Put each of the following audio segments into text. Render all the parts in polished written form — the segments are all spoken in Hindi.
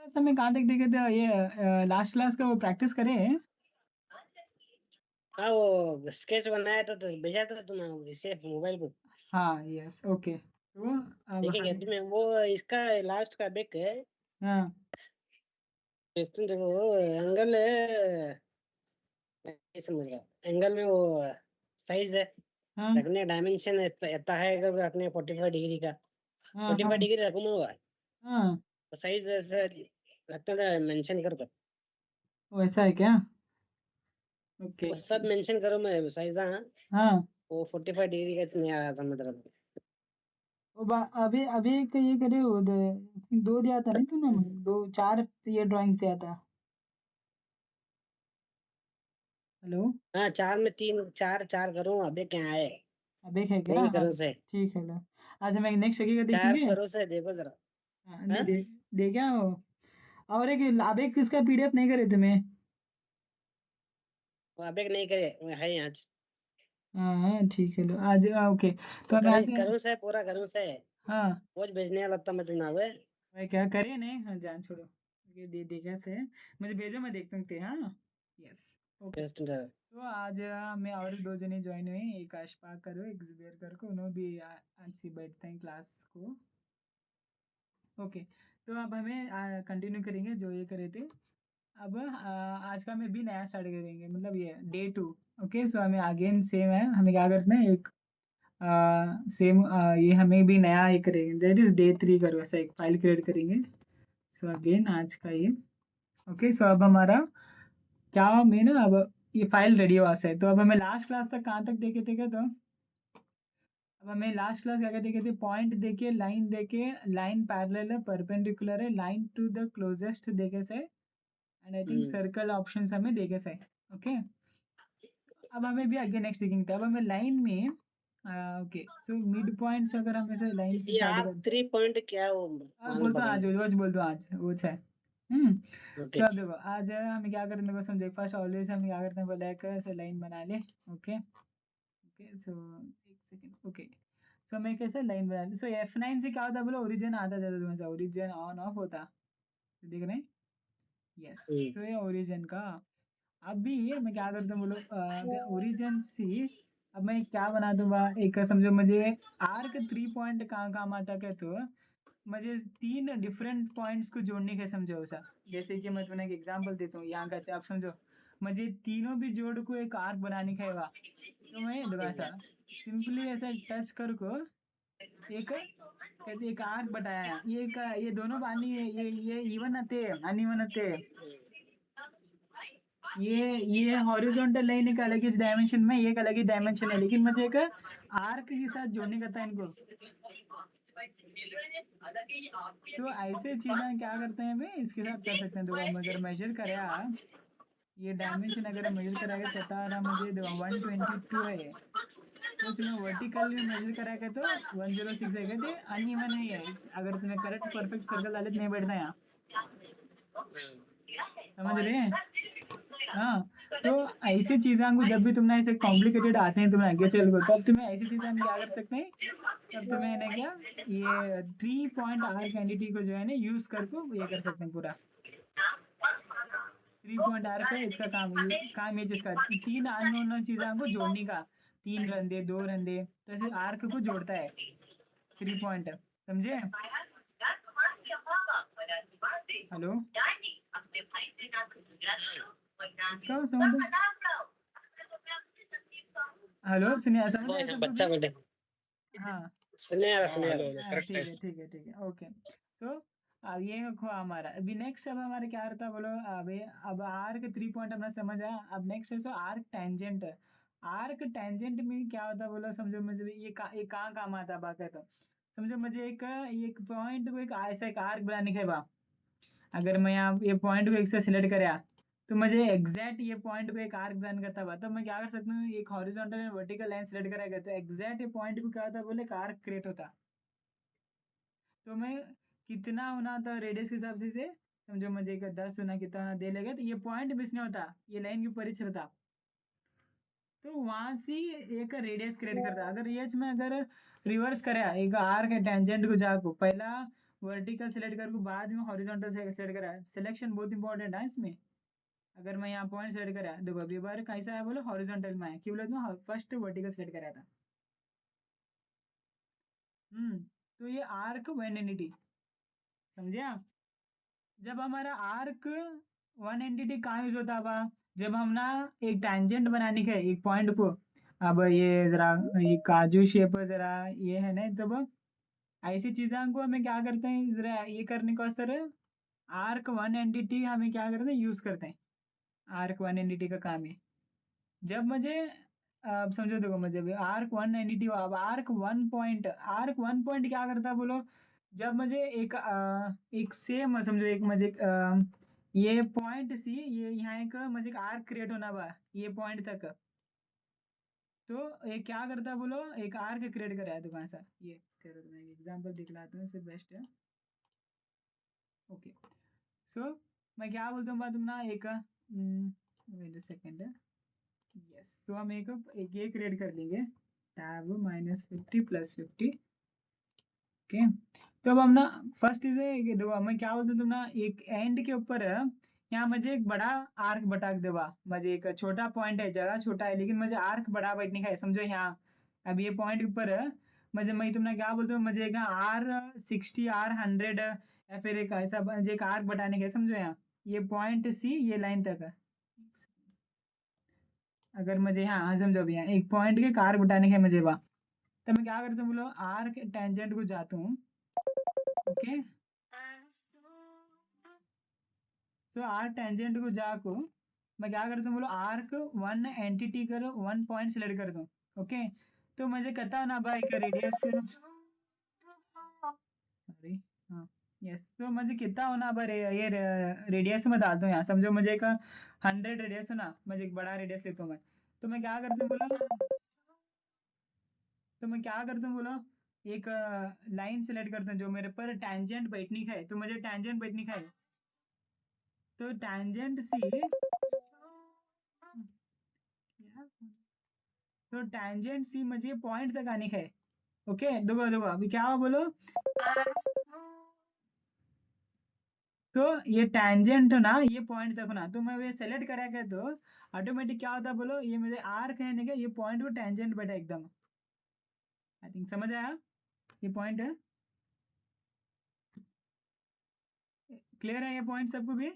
लास्ट में कहाँ तक देखे थे ये लास्ट क्लास का वो प्रैक्टिस करे? हाँ वो स्केच बनाया तो भेजा था तुम इसे मोबाइल पर। हाँ यस ओके तो अब देखेंगे हम तुम्हें वो इसका लास्ट का बेक है। हाँ देखो वो एंगल है। नहीं समझ रहा एंगल में वो साइज है। हाँ रखने डायमेंशन इतना है अगर रखने 45 डिग्री का। हाँ 45 डिग्री रखूंगा हुआ हाँ साइज ऐसे रखता था मेंशन कर कर। वैसा है क्या? ओके वो सब मेंशन करो मैं साइज हाँ। हाँ वो 45 डिग्री का नहीं आ रहा था मतलब। अभी अभी का ये करे वो दो दिया था नहीं तूने मुझे दो चार ये ड्राइंग्स दिया था। हेलो हाँ चार में तीन चार चार करूँ अबे क्या है। अबे है क्या? तीन हाँ करो से ठीक है लो। अच्छा मैं नेक्स्ट जगह का चार देखेंगे। करो से देखो जरा। हाँ नहीं हाँ दे क्या हो। और एक अबे किसका पीडीएफ नहीं करे तुम्हें? वो अबे नहीं करे वो है यहाँ। हाँ हाँ ठीक है लो आज ओके तो वो हम करे ऐसे करूँ से पूरा करूँ से हाँ वो भेजने वाला था मैं तुम्हें वे। भाई क्या करे नहीं हाँ जान छोड़ो ये देखा से मुझे भेजो मैं देखता हूँ हाँ यस ओके। टेस्ट में तो आज मैं और दो जने ज्वाइन हुए एक अशफाक करो एक जुबेर कर को उन्होंने भी आज से बैठते हैं क्लास को। ओके तो अब हमें कंटिन्यू करेंगे जो ये करे थे। अब आज का में भी नया स्टार्ट करेंगे मतलब ये डे 2। ओके सो हमें अगेन सेम है हमें क्या करना है एक सेम ये हमें भी नया ये करेंगे दैट इज डे 3 करो ऐसा एक फाइल क्रिएट करेंगे। सो अगेन आज का ये ओके सो अब हमारा क्या में ना अब ये फाइल रेडी हुआ है तो अब हमें लास्ट क्लास तक कहाँ तक देखे थे क्या तो अब हमें लास्ट क्लास क्या क्या देखे थे पॉइंट देके लाइन पैरेलल है परपेंडिकुलर है लाइन टू द क्लोजेस्ट देखे से and I think circle options हमें देखे से ओके। अब हमें भी आगे नेक्स्ट देखेंगे अब हमें लाइन में ओके सो मिड पॉइंट्स अगर हम ऐसे लाइन से ये स्टार्ट आप कर 3 पॉइंट क्या वो मालूम बोल दो पड़ा आज मुझे। रोज बोल दो आज वो है। हम्म ओके तो अब देखो आज हमें क्या करने को समझे फर्स्ट ऑलवेज हमें क्या करते हैं बोला एक ऐसे लाइन बना ले ओके ओके सो एक सेकंड ओके सो मैं कैसे लाइन बना ली सो F9 से क्या होता बोलो ओरिजिन आता जाता तुम्हारा ओरिजिन ऑन ऑफ होता तो देख रहे हैं यस सो ये ओरिजिन का अभी मैं क्या करता हूँ बोलो ओरिजिन से अब मैं क्या बना दूंगा एक समझो मुझे आर्क 3 पॉइंट कहाँ काम आता क्या तो मुझे 3 डिफरेंट पॉइंट्स को जोड़ने का समझो ऐसा जैसे कि मैं तुम्हें एक एग्जांपल देता हूँ यहाँ का आप समझो मुझे तीनों भी जोड़ को एक आर्क बनाने का है तो मैं देखो ऐसा सिंपली ऐसा टच कर को एक कहते एक आर्क बताया ये दोनों पानी ये इवन आते अनइवन आते ये हॉरिजॉन्टल लाइन एक अलग ही डायमेंशन में ये एक अलग ही डायमेंशन है लेकिन मुझे एक आर्क के साथ जोड़ने का था इनको। तो ऐसे चीजें क्या करते हैं हमें इसके साथ कर सकते हैं देखो हम अगर मेजर करें ये डायमेंशन अगर मेजर कराएगा तो बता रहा मुझे देखो 122 है ये तो चलो वर्टिकल में मेजर कराएगा तो 106 है कहते अनइवन है ये अगर तुम्हें करेक्ट परफेक्ट सर्कल डाले तो नहीं बैठता यहाँ समझ रहे हैं। हाँ तो ऐसी चीज़ों को जब भी तुमने ऐसे कॉम्प्लिकेटेड आते हैं तुम्हें आगे चल को तब तुम्हें ऐसी चीज़ें हम क्या कर सकते हैं तब तुम्हें ना क्या ये 3 पॉइंट आर कैंडिडेट को जो है ना यूज करके ये कर सकते हैं पूरा 3 पॉइंट आर का इसका काम ये जिसका तीन अननोन चीज़ों को जोड़ने का 3 रंधे 2 रंधे तो ऐसे आर्क को जोड़ता है 3 पॉइंट समझे। हेलो इसका साउंड हेलो सुनिए समझ वो आया यहाँ सबको बच्चा क्या? बैठे हाँ सुनने आ रहा हाँ सुनने आ हेलो रहा। हेलो करेक्ट है। ठीक है ओके तो अब ये देखो हमारा अभी नेक्स्ट अब हमारे क्या रहता है बोलो अभी अब आर्क 3 पॉइंट हमने समझ आया अब नेक्स्ट है सो आर्क टेंजेंट में क्या होता है बोलो समझो मुझे ये कहाँ काम आता है बात है तो समझो मुझे एक पॉइंट को एक ऐसा एक आर्क बनाने के बाद अगर मैं यहाँ ये पॉइंट को एक से सिलेक्ट कराया तो मुझे एग्जैक्ट ये पॉइंट को एक आर्क बनाने का था तो मैं क्या कर सकता हूँ एक horizontal and vertical line select कराएगा तो एग्जैक्ट ये पॉइंट को क्या होता है बोले एक आर्क क्रिएट होता तो मैं कितना होना था रेडियस के हिसाब से समझो मुझे एक 10 होना कितना होना दे लेगा तो ये पॉइंट मिस नहीं होता ये लाइन के ऊपर ही चलता तो वहां से एक रेडियस क्रिएट करता अगर ये में अगर रिवर्स करे एक आर्क है टेंजेंट को जाको पहला वर्टिकल सेलेक्ट करके बाद में हॉरिजॉन्टल सेलेक्ट करा। सिलेक्शन बहुत इंपॉर्टेंट है इसमें। अगर मैं यहाँ पॉइंट सेलेक्ट करा, देखो अभी बार कैसा है बोलो, हॉरिजॉन्टल में है, क्यों बोले तो फर्स्ट वर्टिकल सेलेक्ट करा था। तो ये आर्क वन एंटिटी, समझे आप? जब हमारा आर्क वन एंटिटी कहाँ यूज होता है, जब हम ना एक टेंजेंट बनाने के एक पॉइंट को, अब ये जरा ये काजू शेप जरा ये है ना, तब ऐसी चीज़ों को हमें क्या करते हैं, जरा ये करने को सर आर्क वन एंटिटी हमें क्या करते हैं, यूज करते हैं। आर्क वन एंटिटी का काम है, जब मुझे अब समझो, देखो मुझे आर्क वन एंटिटी, अब आर्क वन पॉइंट क्या करता है बोलो, जब मुझे एक सेम समझो, एक मुझे ये पॉइंट सी, ये यहाँ एक मुझे एक आर्क क्रिएट होना बा ये पॉइंट तक, तो ये क्या करता है बोलो, एक आर्क क्रिएट कराया दुकान सा, ये करो तो मैं एग्जांपल दिखलाता हूँ, इससे बेस्ट है। ओके, सो मैं क्या बोलता हूँ, तुम ना एक वेट सेकेंड है, यस, तो हम एक ये क्रिएट कर लेंगे, टैब -50 + 50। ओके, तो अब हम ना फर्स्ट चीज है, देखो मैं क्या बोलता हूँ, तुम ना एक एंड के ऊपर यहाँ मुझे एक बड़ा आर्क बटाक देवा, मुझे एक छोटा पॉइंट है, जगह छोटा है, लेकिन मुझे आर्क बड़ा बैठने का है, समझो यहाँ। अब ये पॉइंट के ऊपर है, मैं तुमने क्या बोलते हो, मुझे एक R60 R100 या फिर एक ऐसा मुझे एक आर्क बताने का है, समझो यहाँ ये पॉइंट सी ये लाइन तक है। अगर मुझे यहाँ समझो भी यहाँ एक पॉइंट के आर्क बताने का है मुझे वहाँ, तो मैं क्या करता हूँ बोलो, आर्क टेंजेंट को जाता हूँ। ओके, सो आर्क टेंजेंट को जाको मैं क्या करता हूँ बोलो, आर्क वन एंटिटी करो, वन पॉइंट सेलेक्ट करता हूँ। ओके, तो मुझे कहता ना भाई का रेडियस, सॉरी, हाँ, यस, तो मुझे कितना होना भाई ये रेडियस में डालता हूँ यहाँ, समझो मुझे एक 100 रेडियस हो ना, मुझे एक बड़ा रेडियस लेता हूँ मैं, तो मैं क्या करता हूँ बोलो, तो मैं क्या करता हूँ बोलो, एक लाइन सेलेक्ट करता हूँ जो मेरे पर टेंजेंट बैठनी है, तो मुझे टेंजेंट बैठनी है, तो टेंजेंट सी, तो टेंजेंट सी मुझे पॉइंट तक आने का है। ओके, देखो देखो अभी क्या हुआ बोलो, तो ये टेंजेंट ना ये पॉइंट तक ना, तो मैं ये सेलेक्ट करा के, तो ऑटोमेटिक क्या होता है बोलो, ये मेरे आर कहने का ये पॉइंट को टेंजेंट बैठा एकदम। आई थिंक समझ आया, ये पॉइंट है, क्लियर है ये पॉइंट सबको भी?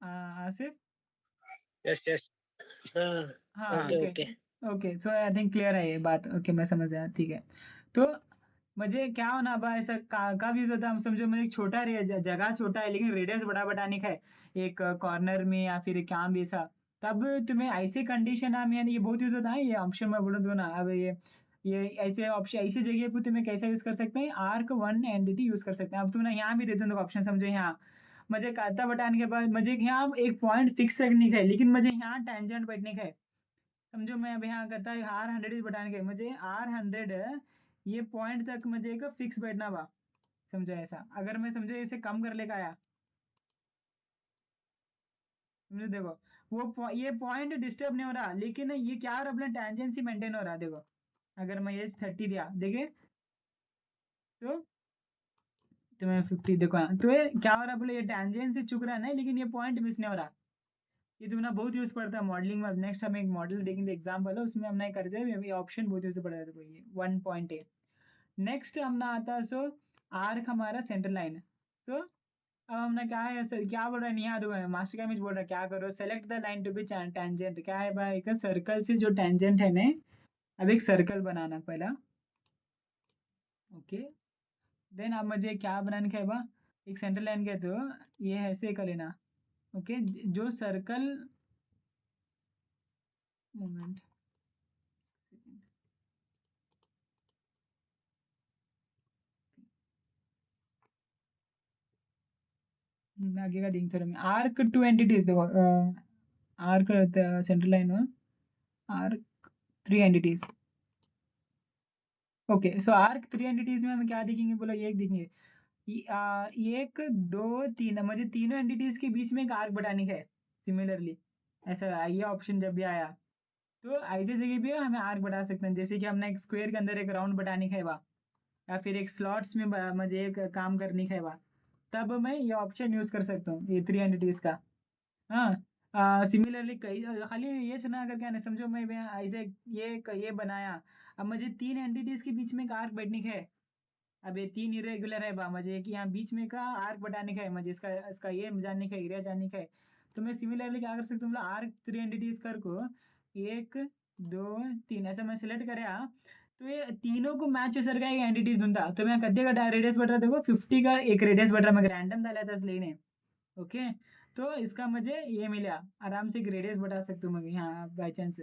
आसिफ? यस यस, हाँ, हाँ, okay okay, okay. Okay, so I think clear है ये बात, ओके, मैं समझ आया, ठीक है। तो मुझे क्या होना बा ऐसा कब यूज होता है, हम समझो मुझे एक छोटा जगह छोटा है, लेकिन रेडियस बड़ा बताने का है, एक कॉर्नर में या फिर क्या भी ऐसा, तब तुम्हें ऐसे कंडीशन है, यानी ये बहुत यूज होता है, ये ऑप्शन में बोल दो ना, अब ये ऐसे ऑप्शन ऐसी जगह पे तुम्हें कैसा यूज कर सकते हैं, आर्क वन एंटिटी यूज कर सकते हैं। अब तुम ना यहाँ भी दे दो ऑप्शन, समझो यहाँ मुझे कहता बताने के बाद मुझे यहाँ एक पॉइंट फिक्स रखने का है, लेकिन मुझे यहाँ टेंजेंट बैठने का है, समझो मैं अब यहाँ कहता है R100 बताने के, मुझे R100 ये पॉइंट तक मुझे एक फिक्स बैठना बा, समझो ऐसा, अगर मैं समझो इसे कम कर लेगा आया, समझो देखो ये पॉइंट डिस्टर्ब नहीं हो रहा, लेकिन ये क्या हो रहा, अपना टेंजेंसी मेंटेन हो रहा, देखो अगर मैं ये 30 दिया देखे, तो मैं 50 देखो यहाँ, तो ये क्या हो रहा बोले, ये टेंजेंसी चुक रहा है ना, लेकिन ये पॉइंट मिस नहीं हो रहा। ये तो ना बहुत यूज पड़ता है मॉडलिंग में, नेक्स्ट हम एक मॉडल देखेंगे एग्जाम्पल है उसमें हम नहीं करते हैं, ये ऑप्शन बहुत यूज पड़ता है, देखो ये 1.8। नेक्स्ट हम ना आता है, सो आर्क हमारा सेंटर लाइन है, तो अब हमने क्या है सर, क्या बोल रहा है, नहीं याद हुआ है, मास्टर का इमेज बोल रहा है क्या करो, select the line to be tangent, क्या है भाई, एक सर्कल से जो टेंजेंट है ना, अब एक सर्कल बनाना पहला। ओके, देन अब मुझे क्या बनाने का है बा, एक सेंटर लाइन के, तो ये ऐसे कर लेना। ओके, जो सर्कल, मोमेंट, आगे का देख थोड़ा में आर्क टू एंटिटीज, देखो आर्क सेंटर लाइन में आर्क 3 एंटिटीज। ओके, सो आर्क 3 एंटिटीज में हम क्या देखेंगे बोलो, ये एक देखेंगे, एक दो तीन, मुझे तीनों एंटिटीज के बीच में एक आर्क बनाने का है, सिमिलरली ऐसा ये ऑप्शन जब भी आया, तो ऐसी जगह पे हमें आर्क बढ़ा सकते हैं, जैसे कि हमने एक स्क्वायर के अंदर एक राउंड बढ़ाने का है बा, या फिर एक स्लॉट्स में मुझे एक काम करने का है बा, तब मैं ये ऑप्शन यूज कर सकता हूँ, ये 3 एंटिटीज का। हाँ, सिमिलरली कई खाली ये ना अगर क्या नहीं समझो, मैं ऐसे ये बनाया, अब मुझे 3 एंटिटीज के बीच में एक आर्क बैठने का है। अब ये 3 इरेगुलर है बा, मुझे एक यहाँ बीच में का आर्क बढ़ाने का है, मुझे इसका इसका ये जानने का एरिया जानने का है। तो मैं सिमिलरली क्या कर सकता हूँ, आर्क 3 एंटिटीज कर को 1 2 3 ऐसा मैं सिलेक्ट कराया, तो ये तीनों को मैच सर का एक एंटिटीज दूंगा, तो मैं कद्दे का रेडियस बढ़ रहा, देखो 50 का एक रेडियस बढ़ रहा, मैं रैंडम डाला था इसलिए ने। ओके, तो इसका मुझे ये मिला, आराम से ग्रेडियंस बढ़ा सकता हूँ मैं यहाँ बाई चांस।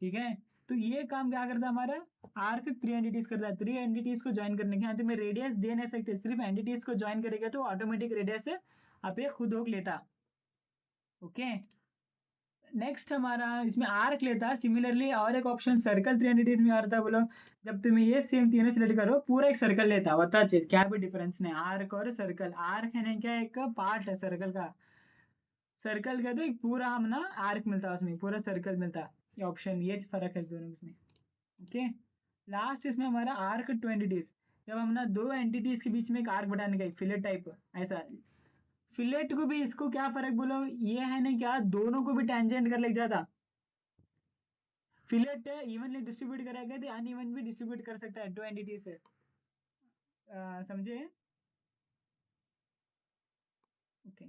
ठीक है, तो ये काम क्या करता है हमारा, आर्क 3 एंटिटीज करता है, 3 एंटिटीज को ज्वाइन करने के। यहाँ तो मैं रेडियस दे नहीं सकते, सिर्फ एंटिटीज को ज्वाइन करेगा तो ऑटोमेटिक रेडियस आप ये खुद होक लेता। ओके, नेक्स्ट हमारा इसमें आर्क लेता। सिमिलरली और एक ऑप्शन सर्कल 3 एंटिटीज में आ रहा था, बोलो जब तुम्हें ये सेम तीनों सिलेक्ट करो पूरा एक सर्कल लेता, बता चीज क्या भी डिफरेंस नहीं आर्क और सर्कल। आर्क है ना क्या, एक पार्ट है सर्कल का, सर्कल का तो एक पूरा हम ना आर्क मिलता, उसमें पूरा सर्कल मिलता। ये ऑप्शन, ये फर्क है दोनों इसमें। ओके, लास्ट इसमें हमारा आर्क 2 एंटिटीज, जब हम ना 2 एंटिटीज के बीच में एक आर्क बनाने का, फिलेट टाइप ऐसा। फिलेट को भी इसको क्या फर्क बोलो, ये है ना क्या, दोनों को भी टेंजेंट कर लग जाता। फिलेट इवनली डिस्ट्रीब्यूट कराएगा तो अनइवन भी डिस्ट्रीब्यूट कर सकता है 2 एंटिटीज से। समझे? Okay,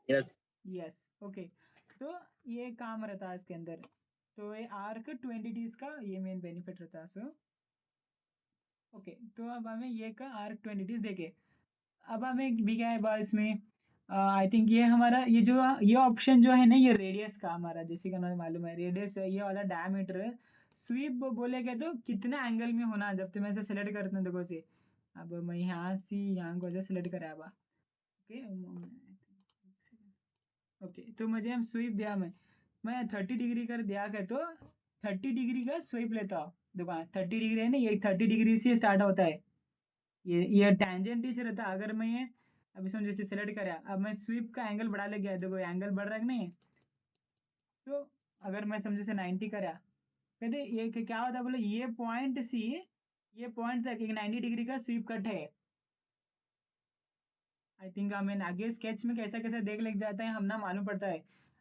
yes. Yes, okay. तो ये काम रहता है इसके अंदर, तो ये आर्क 2 एंटिटीज का ये मेन बेनिफिट रहता है। सो ओके, तो अब हमें ये का आर्क 2 एंटिटीज देखे। अब हमें भी क्या है बस इसमें, आई थिंक ये हमारा ये ऑप्शन जो है ना, ये रेडियस का हमारा, जैसे कि हमें मालूम है रेडियस ये वाला डायमीटर स्वीप बोलेगा तो कितना एंगल में होना, जब तुम ऐसे सेलेक्ट करते हैं देखो से। अब मैं यहाँ से यहाँ को सेलेक्ट कराया बा। ओके, ओके, तो मुझे हम स्वीप दिया, मैं 30 डिग्री कर दिया क्या, तो 30 डिग्री का स्वीप लेता हूँ। देखो 30 डिग्री है ना, ये 30 डिग्री से स्टार्ट होता है, ये टेंजेंट टीच रहता है। अगर मैं ये अभी समझो जैसे सेलेक्ट करा, अब मैं स्वीप का एंगल बढ़ा ले गया, देखो एंगल बढ़ रहा है कि नहीं। तो अगर मैं समझो से 90 करा, कहते ये क्या होता है बोले, ये पॉइंट सी ये पॉइंट तक एक 90 डिग्री का स्वीप कट है। आई थिंक हमें आगे स्केच में कैसा कैसा देख लग जाता है, हम ना मालूम पड़ता है।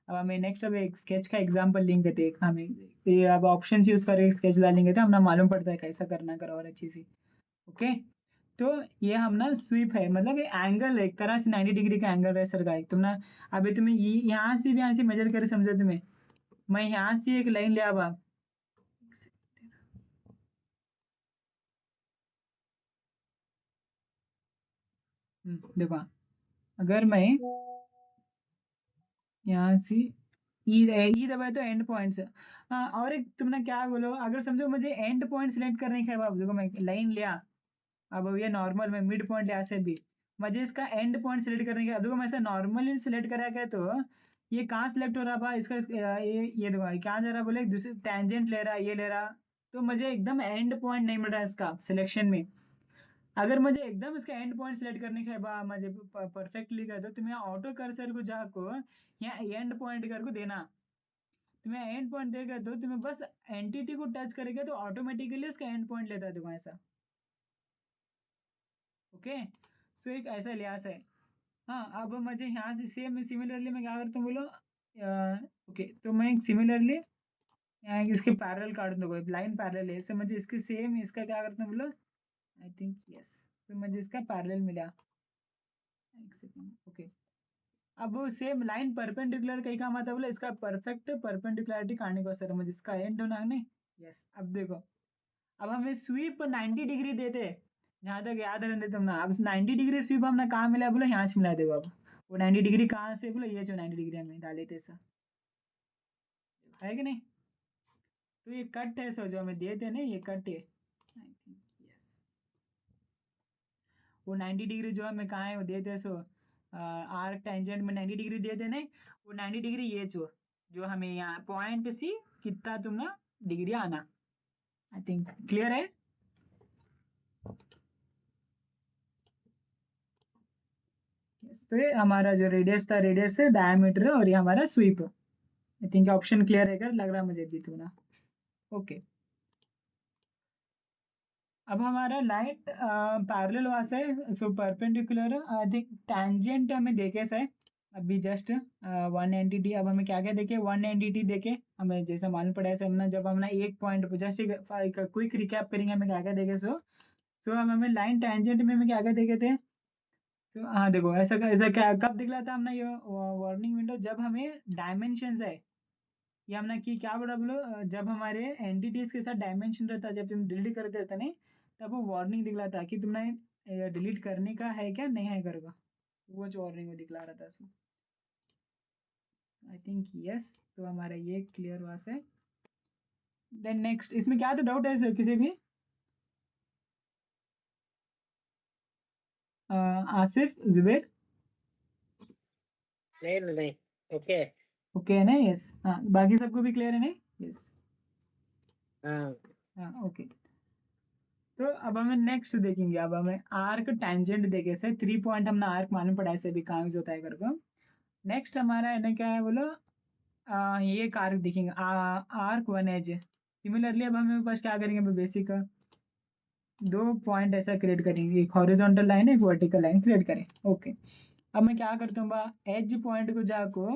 अब हमें नेक्स्ट अब एक स्केच का एग्जांपल लिंक देते हैं हमें, ये अब ऑप्शंस यूज करके स्केच डालेंगे तो हम ना मालूम पड़ता है कैसा करना कर और अच्छी सी। ओके, तो ये हम ना स्वीप है, मतलब ये एंगल एक तरह से 90 डिग्री का एंगल है सर का एक, तुम ना अभी तुम्हें यहाँ से भी यहाँ से मेजर कर समझो तुम्हें, मैं यहाँ से एक लाइन ले आवा। देखो, अगर मैं यहाँ से ई दबाए तो एंड पॉइंट्स। हाँ, और एक तुमने क्या बोलो, अगर समझो मुझे एंड पॉइंट सिलेक्ट करने का है बाबू, देखो मैं लाइन लिया, अब ये नॉर्मल में मिड पॉइंट लिया से भी, मुझे इसका एंड पॉइंट सिलेक्ट करने का, देखो मैं ऐसे नॉर्मली सिलेक्ट करा गया, तो ये कहाँ सिलेक्ट हो रहा बा इसका, ये देखो ये क्या जा रहा बोले, दूसरे टेंजेंट ले रहा, ये ले रहा, तो मुझे एकदम एंड पॉइंट नहीं मिल रहा है इसका सिलेक्शन में। अगर मुझे एकदम इसका एंड पॉइंट सिलेक्ट करने का है बा, मुझे परफेक्टली कर दो, तो मैं ऑटो कर्सर को जाको यहाँ एंड पॉइंट कर को देना, तुम्हें एंड पॉइंट देगा तो तुम्हें बस एंटिटी को टच करेगा तो ऑटोमेटिकली उसका एंड पॉइंट लेता है तुम्हें ऐसा। ओके, सो एक ऐसा लिहाज है। हाँ, अब मुझे यहाँ से सेम सिमिलरली मैं क्या करता हूँ बोलो, ओके, तो मैं सिमिलरली यहाँ इसके पैरेलल काट दूंगा, लाइन पैरेलल है, इससे मुझे इसके सेम इसका क्या करता हूँ बोलो, आई थिंक यस, तो मुझे इसका पैरेलल मिला। एक सेकंड, ओके, अब वो सेम लाइन परपेंडिकुलर कहीं काम आता है बोले, इसका परफेक्ट परपेंडिकुलरिटी काटने को सर मुझे इसका एंड होना है नहीं। यस, अब देखो, अब हमें स्वीप 90 डिग्री देते, जहाँ तक याद रहने तुम ना, अब 90 डिग्री स्वीप हमने कहाँ मिला बोले, यहाँ से मिला देखो। अब वो 90 डिग्री कहाँ से बोले, ये जो 90 डिग्री हमें डाले थे सर, है कि नहीं। तो ये कट है सर, जो हमें देते ना ये कट है, आई थिंक यस, वो 90 डिग्री जो हमें कहाँ है वो देते सो, आर्क टेंजेंट में 90 डिग्री देते नहीं, वो 90 डिग्री ये जो हमें यहाँ पॉइंट सी कितना तुम ना डिग्री आना। आई थिंक क्लियर है। Yes, तो ये हमारा जो रेडियस था, रेडियस है डायमीटर, और ये हमारा sweep. I think option clear है, कर लग रहा है मुझे भी थोड़ा। ओके, अब हमारा लाइन पैरेलल वहां से, so perpendicular I think tangent हमें देखे से अभी जस्ट 190, अब हमें क्या क्या देखे 190 देखे, हमें जैसा मालूम पड़ा है हमने, जब हमने एक पॉइंट जस्ट एक क्विक रिकैप करेंगे हमें क्या क्या देखे। सो हम हमें लाइन टैंजेंट में हमें क्या क्या देखे थे। तो हाँ देखो, ऐसा ऐसा क्या कब दिखला था हमने ये वार्निंग विंडो, जब हमें डायमेंशन है, ये हमने की क्या बोला बोलो, जब हमारे एंटिटीज के साथ डायमेंशन रहता है, जब तुम डिलीट कर देते नहीं, तब वो वार्निंग दिखलाता कि तुमने डिलीट करने का है क्या नहीं है करके, वो जो वार्निंग वो दिखला रहा था। सो आई थिंक यस, तो हमारा ये क्लियर हुआ से। देन नेक्स्ट, इसमें क्या तो डाउट है सर किसी भी? आसिफ, जुबेर? नहीं ओके। ओके है ना? यस, हाँ, बाकी सबको भी क्लियर है नहीं? यस, हाँ हाँ, ओके। तो अब हमें नेक्स्ट देखेंगे, अब हमें आर्क टैंजेंट देखे से 3 पॉइंट हमने आर्क मालूम पड़ा ऐसे भी काम यूज होता है करके। नेक्स्ट हमारा है ना क्या है बोलो, ये एक आर्क देखेंगे, आर्क वन एज। सिमिलरली अब हमें बस क्या करेंगे, बेसिक दो पॉइंट ऐसा क्रिएट करेंगे, एक हॉरिजॉन्टल लाइन एक वर्टिकल लाइन क्रिएट करें। ओके, अब मैं क्या करता हूँ बा, एज पॉइंट को जाको,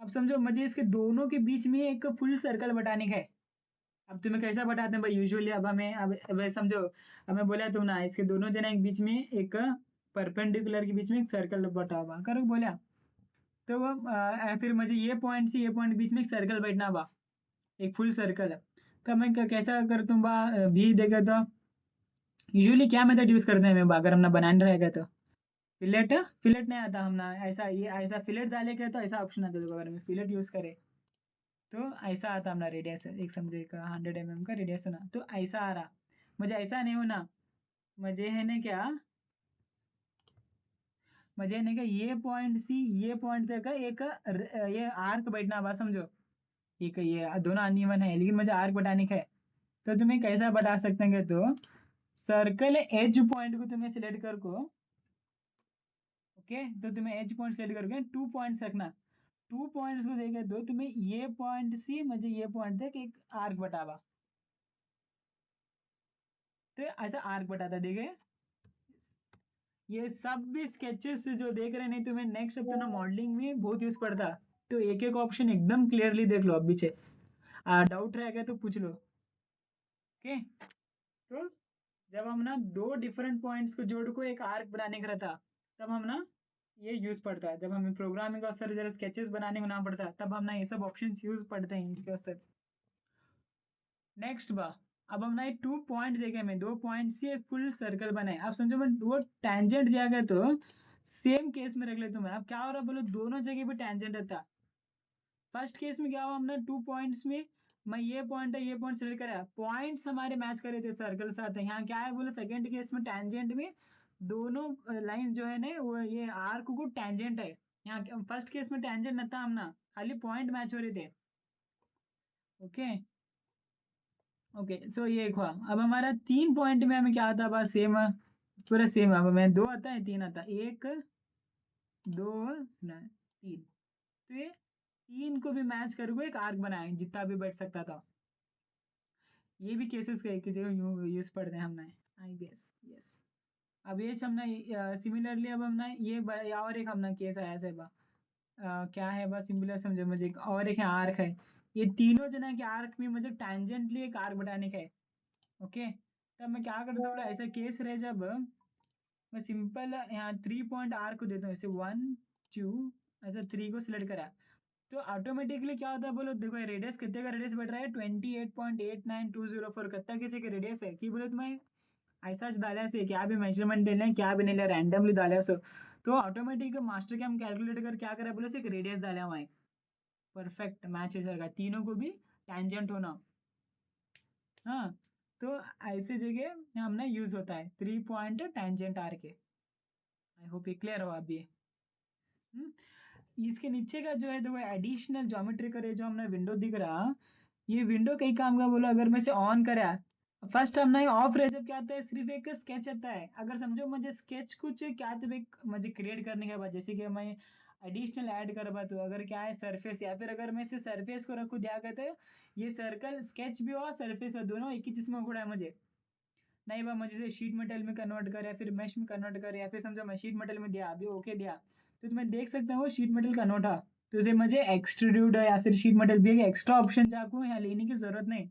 अब समझो मुझे इसके दोनों के बीच में एक फुल सर्कल बनाने का है। अब तुम्हें कैसा बताते हैं भाई यूजुअली, अब समझो, हमें बोला तुम ना इसके दोनों जना एक बीच में एक परपेंडिकुलर के बीच में एक सर्कल बटा हुआ करो बोला, तो वो फिर मुझे ये पॉइंट से ये पॉइंट बीच में एक सर्कल बैठना बा, एक फुल सर्कल है। तो मैं कैसा करता हूँ बा, भी देगा तो यूजुअली क्या मेथड यूज करते हैं मैं अगर हमने बनाना रहेगा तो, फिलेट, फिलेट नहीं आता हमने, ऐसा ये ऐसा फिलेट डालेगा तो ऐसा ऑप्शन आता है, अगर मैं फिलेट यूज करे तो ऐसा आता हमारा रेडियस, एक समझे का 100 mm का रेडियस होना, तो ऐसा आ रहा, मुझे ऐसा नहीं होना, मुझे है ना क्या, मुझे नहीं क्या ये पॉइंट सी ये पॉइंट तक का एक ये आर्क बैठना बा समझो, एक ये दोनों अनइवन है लेकिन मुझे आर्क बनाने का है। तो तुम्हें कैसा बता सकते हैं, तो सर्कल एज पॉइंट को तुम्हें सिलेक्ट कर को, ओके, तो तुम्हें एज पॉइंट सिलेक्ट करके 2 पॉइंट्स रखना, 2 पॉइंट्स को देखे तो तुम्हें ये पॉइंट सी मुझे ये पॉइंट तक एक आर्क बतावा, तो ऐसा आर्क बताता देखे। ये सब भी स्केचेस जो देख रहे नहीं तुम्हें नेक्स्ट अब तो ना मॉडलिंग में बहुत यूज पड़ता, तो एक एक ऑप्शन एकदम क्लियरली देख लो अब पीछे, डाउट रहेगा तो पूछ लो। ओके, तो जब हम ना दो डिफरेंट पॉइंट्स को जोड़ को एक आर्क बनाने का रहता, तब हम ना ये यूज पड़ता है, जब हमें प्रोग्रामिंग का सर जरा स्केचेस बनाने को ना पड़ता है, तब हम ना ये सब ऑप्शन यूज पड़ते हैं इसके वास्ते। नेक्स्ट बा, अब हम ना ये 2 पॉइंट देखे, में 2 पॉइंट से एक फुल सर्कल बनाए, अब समझो मैं वो टेंजेंट दिया गया, तो सेम केस में रख ले तुम्हें, अब क्या हो रहा बोलो, दोनों जगह पे टेंजेंट रहता। फर्स्ट केस में क्या हुआ, हमने 2 पॉइंट्स में मैं ये पॉइंट है ये पॉइंट सेलेक्ट करा, पॉइंट्स हमारे मैच करे थे सर्कल साथ है, यहाँ क्या है बोलो, सेकंड केस में टेंजेंट में दोनों लाइन जो है ना वो ये आर्क को टेंजेंट है, यहाँ फर्स्ट केस में टेंजेंट न था, हम ना खाली पॉइंट मैच हो रहे थे। ओके, ओके, सो ये एक हुआ, अब हमारा 3 पॉइंट में हमें क्या आता है, सेम, पूरा सेम, अब हमें 2 आता है 3 आता है, 1 2 3, तो ये 3 को भी मैच करके एक आर्क बनाए जितना भी बैठ सकता था। ये भी केसेस के किसी को यूज पढ़ते हैं हमने, आई गेस यस। अब ये हमने सिमिलरली अब हमने ये और एक हमने केस आया से क्या है बस सिमिलर समझो, मुझे एक और एक आर्क है, ये तीनों जना के आर्क में मुझे टेंजेंटली एक आर्क बनाने का है। ओके, तब मैं क्या करता हूँ, ऐसा केस रहे जब मैं सिंपल यहाँ 3 पॉइंट आर्क को देता हूँ, ऐसे 1 2 ऐसा 3 को सिलेक्ट करा, तो ऑटोमेटिकली क्या होता है बोलो, देखो रेडियस कितने का रेडियस बढ़ रहा है, 28.89204, कितना किसी का रेडियस है कि बोले तुम्हें ऐसा डाला से क्या भी मेजरमेंट ले लें क्या भी नहीं ले रैंडमली डाला सो, तो ऑटोमेटिक मास्टर कैम कैलकुलेट कर क्या करा बोले, एक रेडियस डाला हुआ है, परफेक्ट मैच हो जाएगा, तीनों को भी टेंजेंट होना। हाँ, तो ऐसे जगह हमने यूज होता है 3 पॉइंट टेंजेंट आर के। आई होप ये क्लियर हो अभी। हम्म, इसके नीचे का जो है देखो एडिशनल ज्योमेट्री करे जो हमने विंडो दिख रहा, ये विंडो कई काम का बोलो, अगर मैं इसे ऑन करा, फर्स्ट हम नहीं ऑफ रहे जब क्या आता है, सिर्फ एक स्केच आता है, अगर समझो मुझे स्केच कुछ क्या तो एक मुझे क्रिएट करने के बाद, जैसे कि मैं एडिशनल ऐड करवा तो अगर क्या है सरफेस, या फिर अगर मैं इसे सरफेस को रखूँ क्या कहते हैं, ये सर्कल स्केच भी हो सरफेस हो, दोनों एक ही चीज में घोड़ा है मुझे नहीं बा, मुझे से शीट मेटल में कन्वर्ट कर या फिर मैश में कन्वर्ट कर, या फिर समझो मैं शीट मेटल में दिया अभी ओके दिया, तो तुम्हें देख सकते हो शीट मेटल कन्वर्ट है, तो इसे मुझे एक्सट्रूड या फिर शीट मेटल भी एक्स्ट्रा ऑप्शन चाहूँ यहाँ लेने की जरूरत नहीं,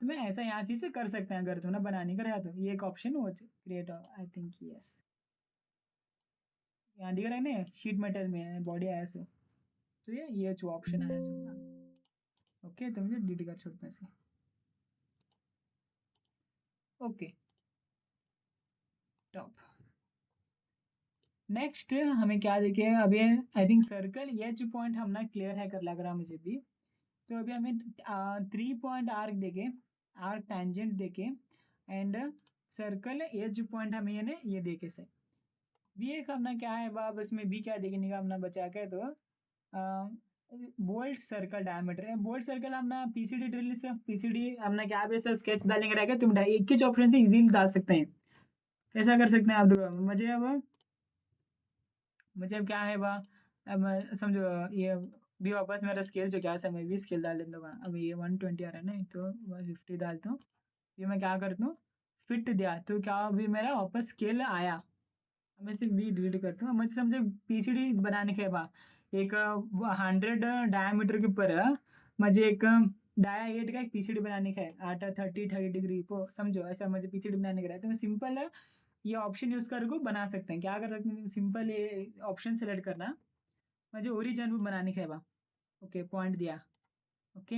तो मैं ऐसा यहाँ से कर सकते हैं अगर तुम्हें बनाने का रहा तो ये एक ऑप्शन हो क्रिएट, आई थिंक यस यहाँ दिख रहा है ना शीट मेटल में बॉडी आया सो, तो ये जो ऑप्शन आया सो ओके, तो मुझे डिलीट कर छोड़ते हैं इसे ओके टॉप। नेक्स्ट हमें क्या देखे अभी, I think circle edge point हम ना क्लियर है कर लग रहा मुझे भी, तो अभी हमें 3 पॉइंट आर्क देखे, आर्क टेंजेंट देखे एंड सर्कल एज पॉइंट हमें ये देखे से भी एक अपना क्या है बाब इसमें भी क्या देखने का अपना बचा के, तो बोल्ट सर्कल डायमीटर है, बोल्ट सर्कल अपना पीसीडी ड्रिल से पीसीडी अपना क्या है स्केच डालेंगे रहेगा, तुम एक ही ऑप्शन से इजीली डाल सकते हैं, कैसा कर सकते हैं आप देखो, मुझे अब क्या है बा, अब समझो ये भी वापस मेरा स्केल जो क्या है मैं भी स्केल डाल देता हूँ, अब ये 120 आ रहा है ना तो 150 डालता हूँ, ये मैं क्या करता हूँ फिट दिया तो क्या अभी मेरा वापस स्केल आया, मैं सिर्फ भी डिलीट करता हूँ, मुझे समझे पीसीडी बनाने के बाद एक 100 डायमीटर के ऊपर मुझे एक डाया 8 का एक पीसीडी बनाने का है, आटा 30 डिग्री को समझो ऐसा मुझे पीसीडी बनाने का है, तो मैं सिंपल ये ऑप्शन यूज करके बना सकते हैं, क्या कर सकते हैं सिंपल ये ऑप्शन सेलेक्ट करना, मुझे ओरिजिन बनाने का है बा ओके पॉइंट दिया ओके,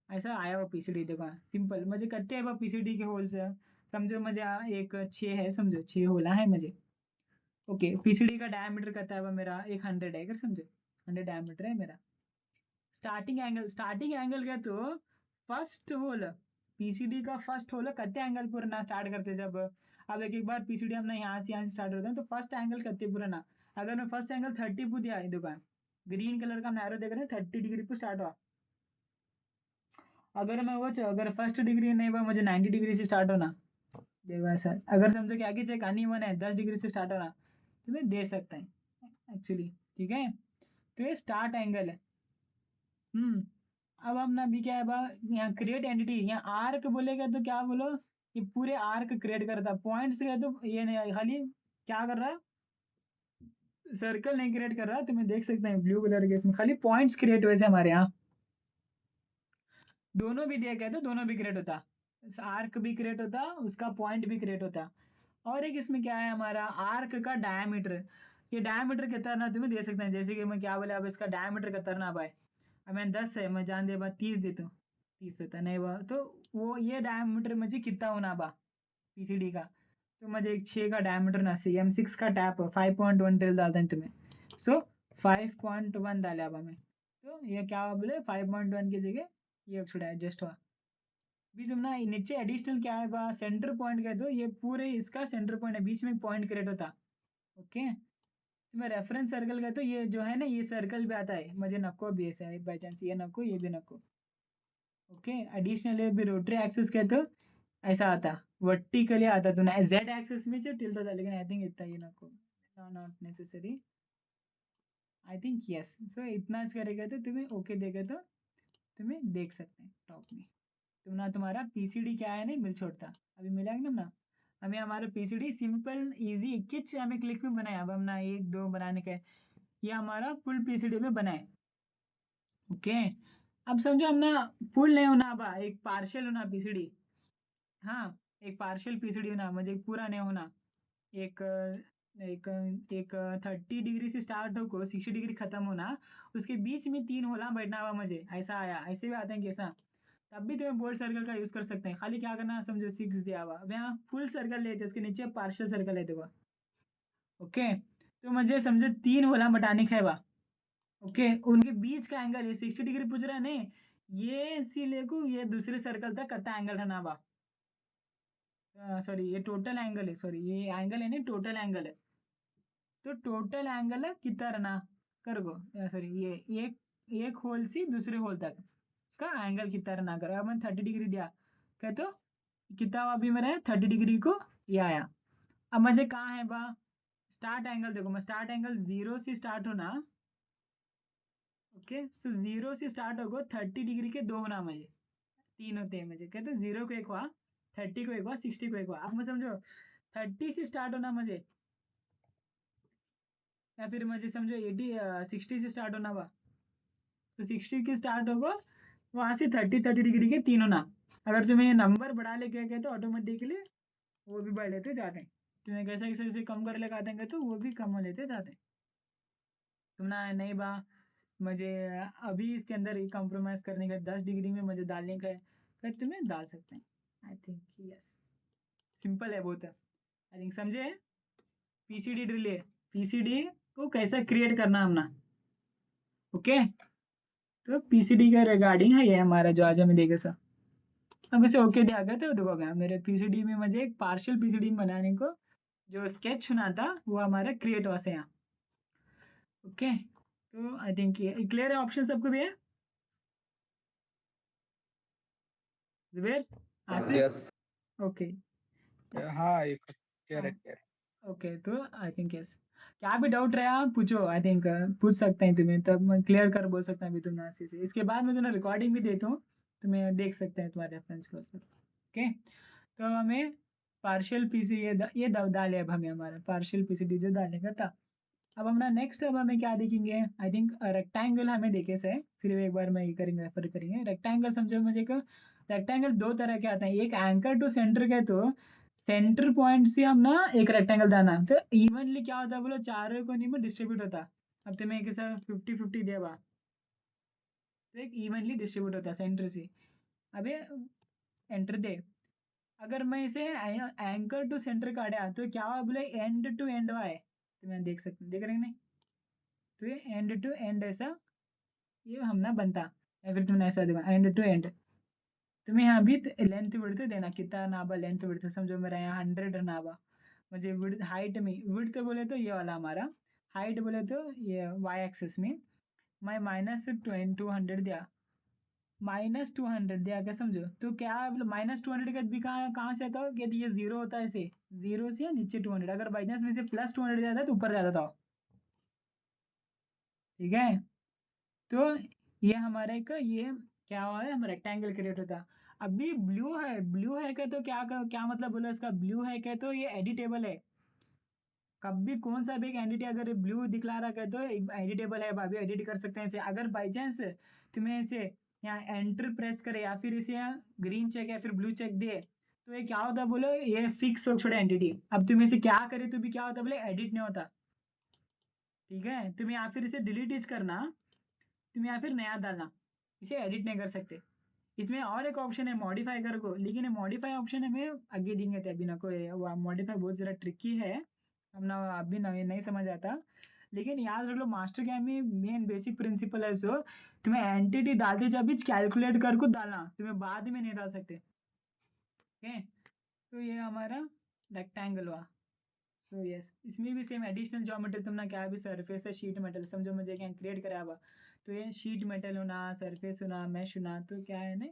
ऐसा आया वो पीसीडी देखो सिंपल मुझे कट्टे है वो पीसीडी के होल से, समझो मुझे एक 6 है, समझो 6 होला है मुझे ओके, पीसीडी का डायमीटर कहता है वो मेरा एक 100 है, अगर समझो 100 डायमीटर है मेरा, स्टार्टिंग एंगल क्या तो फर्स्ट होल पीसीडी का फर्स्ट होल कत्ते एंगल पर ना स्टार्ट करते जब, अब एक एक बार पीसीडी हमने यहाँ से स्टार्ट होता है तो फर्स्ट एंगल कत्ते पूरा ना, अगर मैं फर्स्ट एंगल 30 पू दिया दुकान ग्रीन कलर का नैरो देख रहे हैं 30 डिग्री पर स्टार्ट हुआ, अगर मैं वो अगर फर्स्ट डिग्री नहीं हुआ मुझे 90 डिग्री से स्टार्ट होना, देखो ऐसा अगर समझो कि आगे चेक आनी मन है 10 डिग्री से स्टार्ट होना तो मैं दे सकता है एक्चुअली, ठीक है, तो ये स्टार्ट एंगल है। अब हम ना भी क्या है बा, यहाँ क्रिएट एंटिटी यहाँ आर्क बोलेगा तो क्या बोलो, ये पूरे आर्क क्रिएट करता, पॉइंट्स का तो ये नहीं खाली क्या कर रहा है सर्कल नहीं क्रिएट कर रहा, तो मैं देख सकते हैं ब्लू कलर के इसमें खाली पॉइंट्स क्रिएट हुए थे हमारे यहाँ, दोनों भी दिया गया तो दोनों भी क्रिएट होता, आर्क भी क्रिएट होता उसका पॉइंट भी क्रिएट होता, और एक इसमें क्या है हमारा आर्क का डायमीटर, ये डायमीटर कितना ना तुम्हें दे सकते हैं, जैसे कि मैं क्या बोले अब इसका डायमीटर कितना ना भाई, अब मैं 10 है मैं जान दे बा 30 देता हूँ, 30 देता नहीं बा तो वो ये डायमीटर मुझे कितना होना बा पीसीडी का, तो मुझे एक 6 का डायमीटर ना सी एम 6 का टैप 5.1 टेल डालता है तुम्हें, सो 5.1 डाला अब हमें, तो ये क्या बोले 5.1 की जगह ये छोड़ा एडजस्ट हुआ, भी तुम ना नीचे एडिशनल क्या है बा सेंटर पॉइंट कह दो, ये पूरे इसका सेंटर पॉइंट है बीच में पॉइंट क्रिएट होता ओके, तो मैं रेफरेंस सर्कल का तो ये जो है ना ये सर्कल भी आता है मुझे नको भी ऐसा है बाई चांस ये नको ये भी नको ओके, एडिशनल ये भी रोटरी एक्सिस कह तो ऐसा आता वर्टिकली आता तो ना जेड एक्सिस में जो टिल्ट होता, लेकिन आई थिंक इतना ये नको not necessary, I think yes, so इतना करेगा तो तुम्हें ओके देगा तो तुम्हें देख सकते हैं टॉप में, तुम ना तुम्हारा पीसीडी क्या है नहीं मिल छोड़ता, अभी मिला एकदम ना, हमें हमारा पीसीडी सिंपल इजी किच हमें क्लिक में बनाया, अब हम ना एक दो बनाने का ये हमारा फुल पीसीडी में बनाए ओके, अब समझो हम ना फुल नहीं होना, अब एक पार्शियल होना पीसीडी, हाँ एक पार्शियल पीसीडी होना मुझे पूरा नहीं होना, एक एक एक 30 डिग्री से स्टार्ट होकर 60 डिग्री खत्म होना, उसके बीच में 3 होला बैठना हुआ मुझे ऐसा आया, ऐसे भी आते हैं कैसा, तब भी तुम्हें बोल्ड सर्कल का यूज कर सकते हैं, खाली क्या करना समझो 6 दिया हुआ, अब यहाँ फुल सर्कल लेते उसके नीचे पार्शियल सर्कल लेते हुआ ओके, तो मुझे समझो 3 होला बटाने का है बा ओके, उनके बीच का एंगल ये 60 डिग्री पूछ रहा है नहीं, ये सी लेको ये दूसरे सर्कल तक कितना एंगल रहना बा, सॉरी ये टोटल एंगल है, सॉरी ये एंगल है नहीं टोटल एंगल है, तो टोटल एंगल है कितना रहना कर गो, सॉरी ये एक एक होल से दूसरे होल तक उसका एंगल कितना रहना करो, अब मैं 30 डिग्री दिया क्या तो कितना अभी मेरा 30 डिग्री को ये आया, अब मुझे कहाँ है बा स्टार्ट एंगल देखो, मैं स्टार्ट एंगल 0 से स्टार्ट होना, ओके। सो 0 से स्टार्ट होगा 30 डिग्री के दो होना मुझे, तीन होते हैं मुझे, कहते 0 को एक हुआ, 30 को एक हुआ, 60 को एक हुआ। अब मैं समझो 30 से स्टार्ट होना मुझे, या फिर मुझे समझो 80 60 से स्टार्ट होना हुआ, तो 60 के स्टार्ट होगा, वहाँ से 30 डिग्री के तीन होना। अगर तुम्हें ये नंबर बढ़ा लेके गए तो ऑटोमेटिकली वो भी बढ़ लेते जाते हैं। तुम्हें कैसे कैसे कैसे कम कर लेके आते हैं तो वो भी कम हो लेते जाते हैं। तुम ना नहीं बा, मुझे अभी इसके अंदर ही कॉम्प्रोमाइज़ करने का 10 डिग्री में मुझे डालने का है, फिर तुम्हें डाल सकते हैं। आई थिंक यस, सिंपल है बहुत, आई थिंक समझे। पीसीडी ड्रिल है, पीसीडी को कैसा क्रिएट करना हमने, ओके। तो पीसीडी का रिगार्डिंग है ये हमारा जो आज हमें देखे सर। अब इसे ओके दिया गया तो देखो गया मेरे पीसीडी में मुझे एक पार्शियल पीसीडी बनाने को जो स्केच चुना था वो हमारा क्रिएट हुआ से यहाँ, ओके। तो आई थिंक ये क्लियर है, ऑप्शन सबको भी है। जुबेर, आसिफ, यस। ओके। हाँ ये क्लियर है, क्लियर है। ओके, तो आई थिंक यस, क्या भी डाउट रहा पूछो, आई थिंक पूछ सकते हैं तुम्हें, तब मैं क्लियर कर बोल सकता हूँ अभी तुम आसिफ से। इसके बाद मैं तुम्हें रिकॉर्डिंग भी देता हूँ, तुम्हें देख सकते हैं तुम्हारे रेफरेंस के उस पर, ओके। तो हमें पार्शियल पीसी ये डाले, अब हमें हमारा पार्शियल पीसीडी जो डालने का था। अब हमारा नेक्स्ट, अब हमें क्या देखेंगे, आई थिंक रेक्टेंगल हमें देखे से, फिर एक बार मैं ये करेंगे, रेफर करेंगे रेक्टेंगल। समझो मुझे एक रेक्टेंगल दो तरह के आते हैं, एक एंकर टू सेंटर के, तो सेंटर पॉइंट से हम ना एक रेक्टेंगल दाना तो इवनली क्या होता है बोलो, चारों कोने में डिस्ट्रीब्यूट होता। अब तुम्हें एक ऐसा 50-50 दिया बा, तो एक इवनली डिस्ट्रीब्यूट होता है सेंटर से। अबे एंटर दे, अगर मैं इसे एंकर टू सेंटर काटा तो क्या हुआ बोले, एंड टू एंड हुआ है, तो मैं देख सकते, देख रहे हैं नहीं, तो ये एंड टू एंड ऐसा ये हम ना बनता, या फिर तुमने ऐसा देखा एंड टू एंड। तुम्हें यहाँ भी लेंथ विड्थ देना, कितना नाबा लेंथ विड्थ, समझो मेरा यहाँ 100 नाबा, मुझे विड्थ हाइट में, विड्थ बोले तो ये वाला हमारा, हाइट बोले तो ये वाई एक्सिस में, मैं -200 दिया, -200 दिया क्या समझो, तो क्या -200 का भी कहाँ कहाँ से आता हो, कि ये जीरो होता है, ऐसे जीरो से नीचे 200, अगर बाई चांस में से +200 जाता है तो ऊपर जाता था, ठीक है। तो ये हमारा एक ये क्या हुआ है, हम रेक्टेंगल क्रिएट होता। अभी ब्लू है, ब्लू है क्या, तो क्या मतलब बोला इसका, ब्लू है क्या तो ये एडिटेबल है, कभी कौन सा भी एक एंटिटी अगर ब्लू दिखला रहा है तो एडिटेबल है, अभी एडिट कर सकते हैं इसे। अगर बाई चांस तुम्हें इसे यहाँ एंटर प्रेस करे या फिर इसे यहाँ ग्रीन चेक या फिर ब्लू चेक दे, तो ये क्या होता बोलो, ये फिक्स हो छोड़ा एंटिटी। अब तुम इसे क्या करे तो भी क्या होता बोले, एडिट नहीं होता, ठीक है। तुम्हें या फिर इसे डिलीट इज करना, तुम या फिर नया डालना, इसे एडिट नहीं कर सकते। इसमें और एक ऑप्शन है मॉडिफाई कर को, लेकिन मॉडिफाई ऑप्शन हमें आगे देंगे थे, अभी ना कोई मॉडिफाई बहुत ज़रा ट्रिकी है, हम ना अभी नहीं समझ आता। लेकिन याद रख लो मास्टर क्या में मेन बेसिक प्रिंसिपल है, सो तुम्हें एंटिटी डालते जब भी कैलकुलेट कर को डालना, तुम्हें बाद में नहीं डाल सकते, ओके। तो ये हमारा रेक्टेंगल हुआ। सो यस, इसमें भी सेम एडिशनल ज्योमेट्री, तुमने क्या भी सरफेस है शीट मेटल, समझो मुझे क्या क्रिएट करा हुआ, तो ये शीट मेटल होना, सरफेस होना, मैश होना, तो क्या है ना,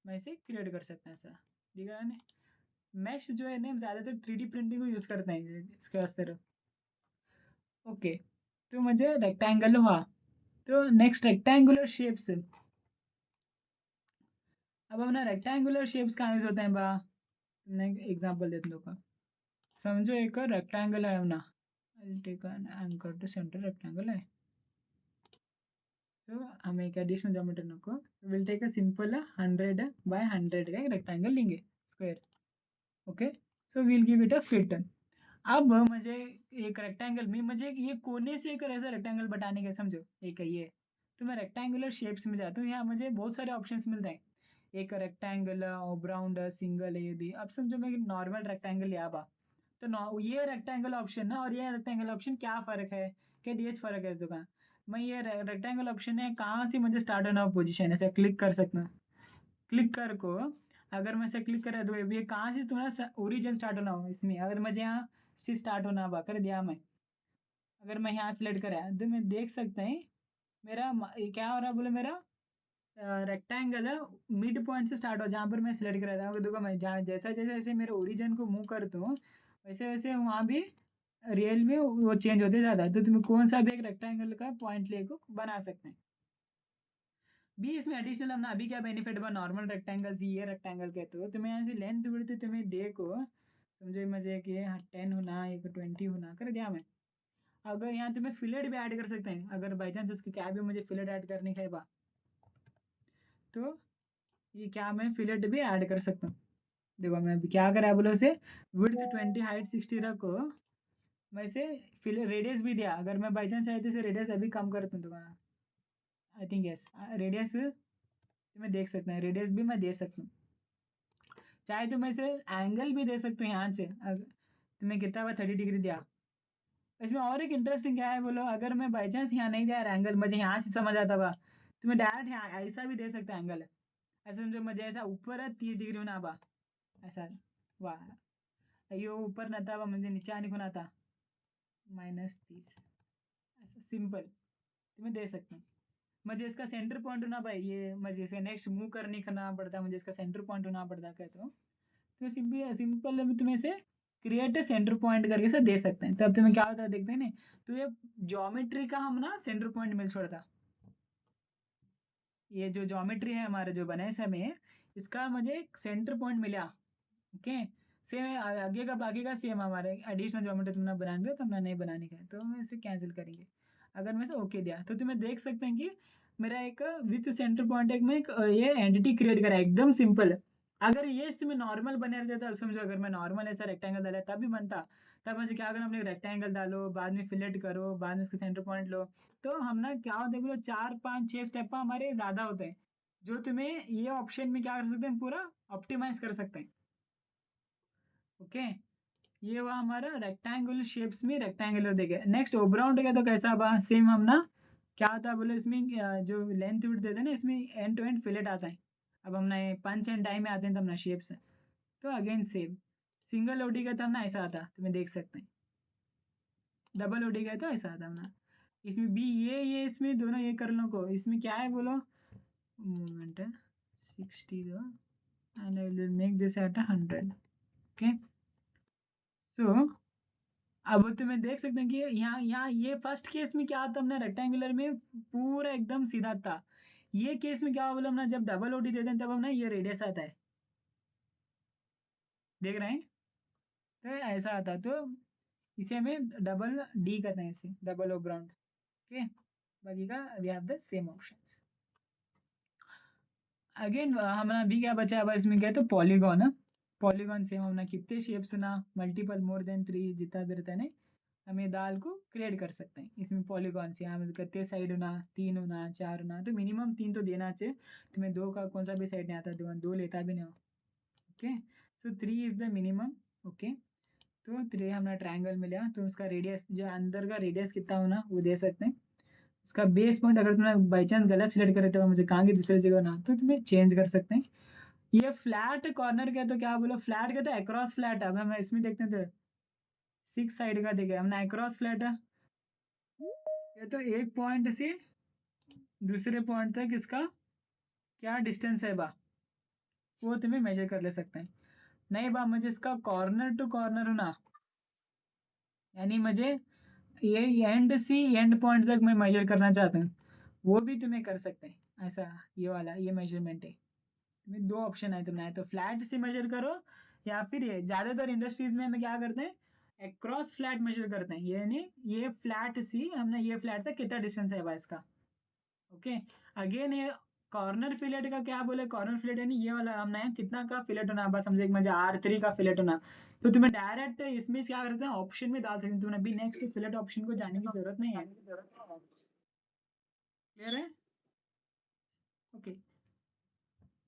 मैं इसे क्रिएट कर सकता है ऐसा, ठीक है ना। मैश जो है ना ज़्यादातर 3D प्रिंटिंग को यूज़ करते हैं इसके वास्ते, ओके। तो मुझे रेक्टेंगल हुआ, तो नेक्स्ट रेक्टेंगुलर शेप्स। अब अपना रेक्टेंगुलर शेप्स कहाँ यूज़ होते हैं बा, मैं एग्जाम्पल देता हूँ। समझो एक रेक्टेंगल है अपना, take an anchor to center rectangle है, तो हमें एक एडिशनल ज्योमेट्री को will take a simple 100 by 100 का एक रेक्टेंगल लेंगे square, okay. So will give it a fit. अब मुझे एक रेक्टेंगल में मुझे ये कोने से एक ऐसा रेक्टेंगल बनाने का, समझो एक है ये, तो मैं रेक्टेंगुलर शेप्स में जाता हूँ, यहाँ मुझे बहुत सारे ऑप्शंस मिलते हैं, एक रेक्टेंगल ऑब्राउंड सिंगल है ये भी। अब समझो मैं नॉर्मल रेक्टेंगल यहाँ बा, तो ये रेक्टेंगल ऑप्शन है और ये रेक्टेंगल ऑप्शन क्या फ़र्क है, क्या डी एच फ़र्क है इस दुकान। मैं ये रेक्टेंगल ऑप्शन है कहाँ से मुझे स्टार्ट होना पोजीशन ऐसे क्लिक कर सकता हूँ, क्लिक कर को अगर मैं इसे क्लिक करा तो ये कहाँ से तुम्हारा ओरिजिन स्टार्ट होना हो, इसमें अगर मुझे यहाँ से स्टार्ट होना बा कर दिया मैं, अगर मैं यहाँ सेलेक्ट करा तो मैं देख सकते हैं मेरा ये क्या हो रहा है बोले, मेरा रेक्टेंगल है मिड पॉइंट से स्टार्ट हो, जहाँ पर मैं सिलेक्ट करा था देखो, मैं जहाँ जैसा जैसे जैसे मेरे ओरिजिन को मूव करता हूँ वैसे वैसे वहाँ भी रियल में वो चेंज होते ज़्यादा, तो तुम्हें कौन सा भी एक रेक्टेंगल का पॉइंट लेको बना सकते हैं। भी इसमें एडिशनल हमने अभी क्या बेनिफिट हुआ, नॉर्मल रेक्टेंगल से ये रेक्टेंगल कहते हो तुम्हें यहाँ से लेंथ विड्थ तुम्हें देखो, समझे मजे कि 10 होना, एक 20 होना कर दिया मैं। अगर यहाँ तुम्हें फिलेट भी ऐड कर सकते हैं, अगर बाई चांस उसकी क्या भी मुझे फिलेट ऐड करने का है बा, तो ये क्या मैं फिलेट भी ऐड कर सकता हूँ। देखो मैं अभी क्या करा बोलो से, विड्थ 20 हाइट 60 रखो, मैं इसे रेडियस भी दिया, अगर मैं बाई चांस चाहे तो इसे रेडियस अभी कम करता हूँ, तो आई थिंक यस रेडियस तुम्हें देख सकते हैं, रेडियस भी मैं दे सकता हूँ। चाहे तो मैं इसे एंगल भी दे सकता हूँ यहाँ से, तुम्हें कितना हुआ 30 डिग्री दिया। इसमें और एक इंटरेस्टिंग क्या है बोलो, अगर मैं बाई चांस यहाँ नहीं दिया एंगल, मुझे यहाँ से समझ आता हुआ, तो मैं डायरेक्ट यहाँ ऐसा भी दे सकता एंगल, ऐसा समझो मुझे ऐसा ऊपर है 30 डिग्री होना बा, ऐसा वाह यो ऊपर ना था मुझे नीचे आने को ना था -30, ऐसा सिंपल तुम्हें दे सकते हैं। मुझे इसका सेंटर पॉइंट होना भाई, ये मुझे इसे नेक्स्ट मूव करने करना पड़ता, मुझे इसका सेंटर पॉइंट होना पड़ता कहते हो, तो सिंपल सिंपल तुम्हें इसे क्रिएट सेंटर पॉइंट करके से दे सकते हैं। तब तुम्हें क्या होता है देखते हैं ना, तो ये ज्योमेट्री का हम ना सेंटर पॉइंट मिल छोड़ता, ये जो ज्योमेट्री है हमारे जो बने समय, इसका मुझे एक सेंटर पॉइंट मिला। ओके, सेम आगे का बाकी का सेम हमारे एडिशनल ज्योमेट्री तुमने बनाएंगे तो हमने नहीं बनाने का है, तो हम इसे कैंसिल करेंगे। अगर मैं इसे ओके दिया तो तुम्हें देख सकते हैं कि मेरा एक विथ सेंटर पॉइंट एक में एक ये एंटिटी क्रिएट करा, एकदम सिंपल। अगर ये तुम्हें नॉर्मल बने रहता है, समझो अगर मैं नॉर्मल ऐसा रेक्टेंगल डाला तब भी बनता, तब मुझे क्या करना, अपने रेक्टेंगल डालो, बाद में फिलेट करो, बाद में इसका सेंटर पॉइंट लो, तो हम ना क्या होता है बोलो 4 5 6 स्टेप हमारे ज़्यादा होते हैं, जो तुम्हें ये ऑप्शन में क्या कर सकते हैं पूरा ऑप्टिमाइज कर सकते हैं। ओके, ये हुआ हमारा रेक्टेंगुलर शेप्स में रेक्टेंगुलर देखे। नेक्स्ट ओब्राउंड का तो कैसा बा, सेम हम ना क्या आता है बोले इसमें जो लेंथ विड्थ देते हैं ना, इसमें एंड टू एंड फिलेट आता है। अब हम ना पंच एंड डाई में आते हैं तब ना शेप्स है, तो अगेन सेम। सिंगल ओडी का तब ना ऐसा आता, तुम्हें देख सकते हैं। डबल ओडी का तो ऐसा आता ना, इसमें भी ये इसमें दोनों ये कर लो को, इसमें क्या है बोलो, मोमेंट है 60 दो and I will make this at 100। Okay, so अब तुम्हें देख सकते हैं कि यहाँ यहाँ ये फर्स्ट केस में क्या आता, हमने रेक्टेंगुलर में पूरा एकदम सीधा था। ये केस में क्या हुआ बोला, हमने जब डबल ओडी देते हैं तब हमने ये रेडियस आता है, देख रहे हैं, तो ऐसा आता है, तो इसे हमें डबल डी कहते हैं, इसे डबल ओब्राउंड। ओके, बाकी का we have the same options. Again हमारा भी क्या बचा है इसमें, क्या तो पॉलीगॉन है। पॉलीगॉन से हमने कितने शेप्स ना, मल्टीपल मोर देन 3 जितना भी रहता है ना, हमें दाल को क्रिएट कर सकते हैं। इसमें पॉलीगॉन से हमें कितने साइड होना, 3 होना, 4 होना, तो मिनिमम 3 तो देना चाहिए तुम्हें, 2 का कौन सा भी साइड नहीं आता, 2 लेता भी नहीं हो। Okay, so 3 is the minimum. Okay, तो 3 हमारा ट्रायंगल मिला, तो उसका रेडियस जो अंदर का रेडियस कितना होना वो दे सकते हैं। इसका बेस पॉइंट अगर तुमने बाई चांस गलत सिलेक्ट करे तो मुझे कहाँ की दूसरी जगह ना, तो तुम्हें चेंज कर सकते हैं। ये फ्लैट कॉर्नर का तो क्या बोलो, फ्लैट का तो अक्रॉस फ्लैट है। अब हम इसमें देखते हैं तो 6 साइड का देखे हमने अक्रॉस फ्लैट है, ये तो एक पॉइंट से दूसरे पॉइंट तक इसका क्या डिस्टेंस है बा, वो तुम्हें मेजर कर ले सकते हैं। नहीं बा मुझे इसका कॉर्नर टू कॉर्नर होना, यानी मुझे ये एंड से एंड पॉइंट तक मैं मेजर करना चाहता हूँ, वो भी तुम्हें कर सकते हैं ऐसा। ये वाला ये मेजरमेंट है, तुम्हें 2 ऑप्शन है, तुम्हें तो फ्लैट से मेजर करो, या फिर ये ज़्यादातर इंडस्ट्रीज में हमें क्या करते हैं अक्रॉस फ्लैट मेजर करते हैं, यानी ये फ्लैट सी हमने ये फ्लैट तक कितना डिस्टेंस है बा इसका। ओके, अगेन ये कॉर्नर फिलेट का क्या बोले, कॉर्नर फिलेट यानी ये वाला हमने कितना का फिलेट होना, बस समझे कि मुझे R3 का फिलेट होना, तो तुम्हें डायरेक्ट इसमें क्या करते हैं ऑप्शन में डाल सकते हैं, तुम्हें अभी नेक्स्ट फिलेट ऑप्शन को जाने की जरूरत नहीं है। क्लियर है? ओके,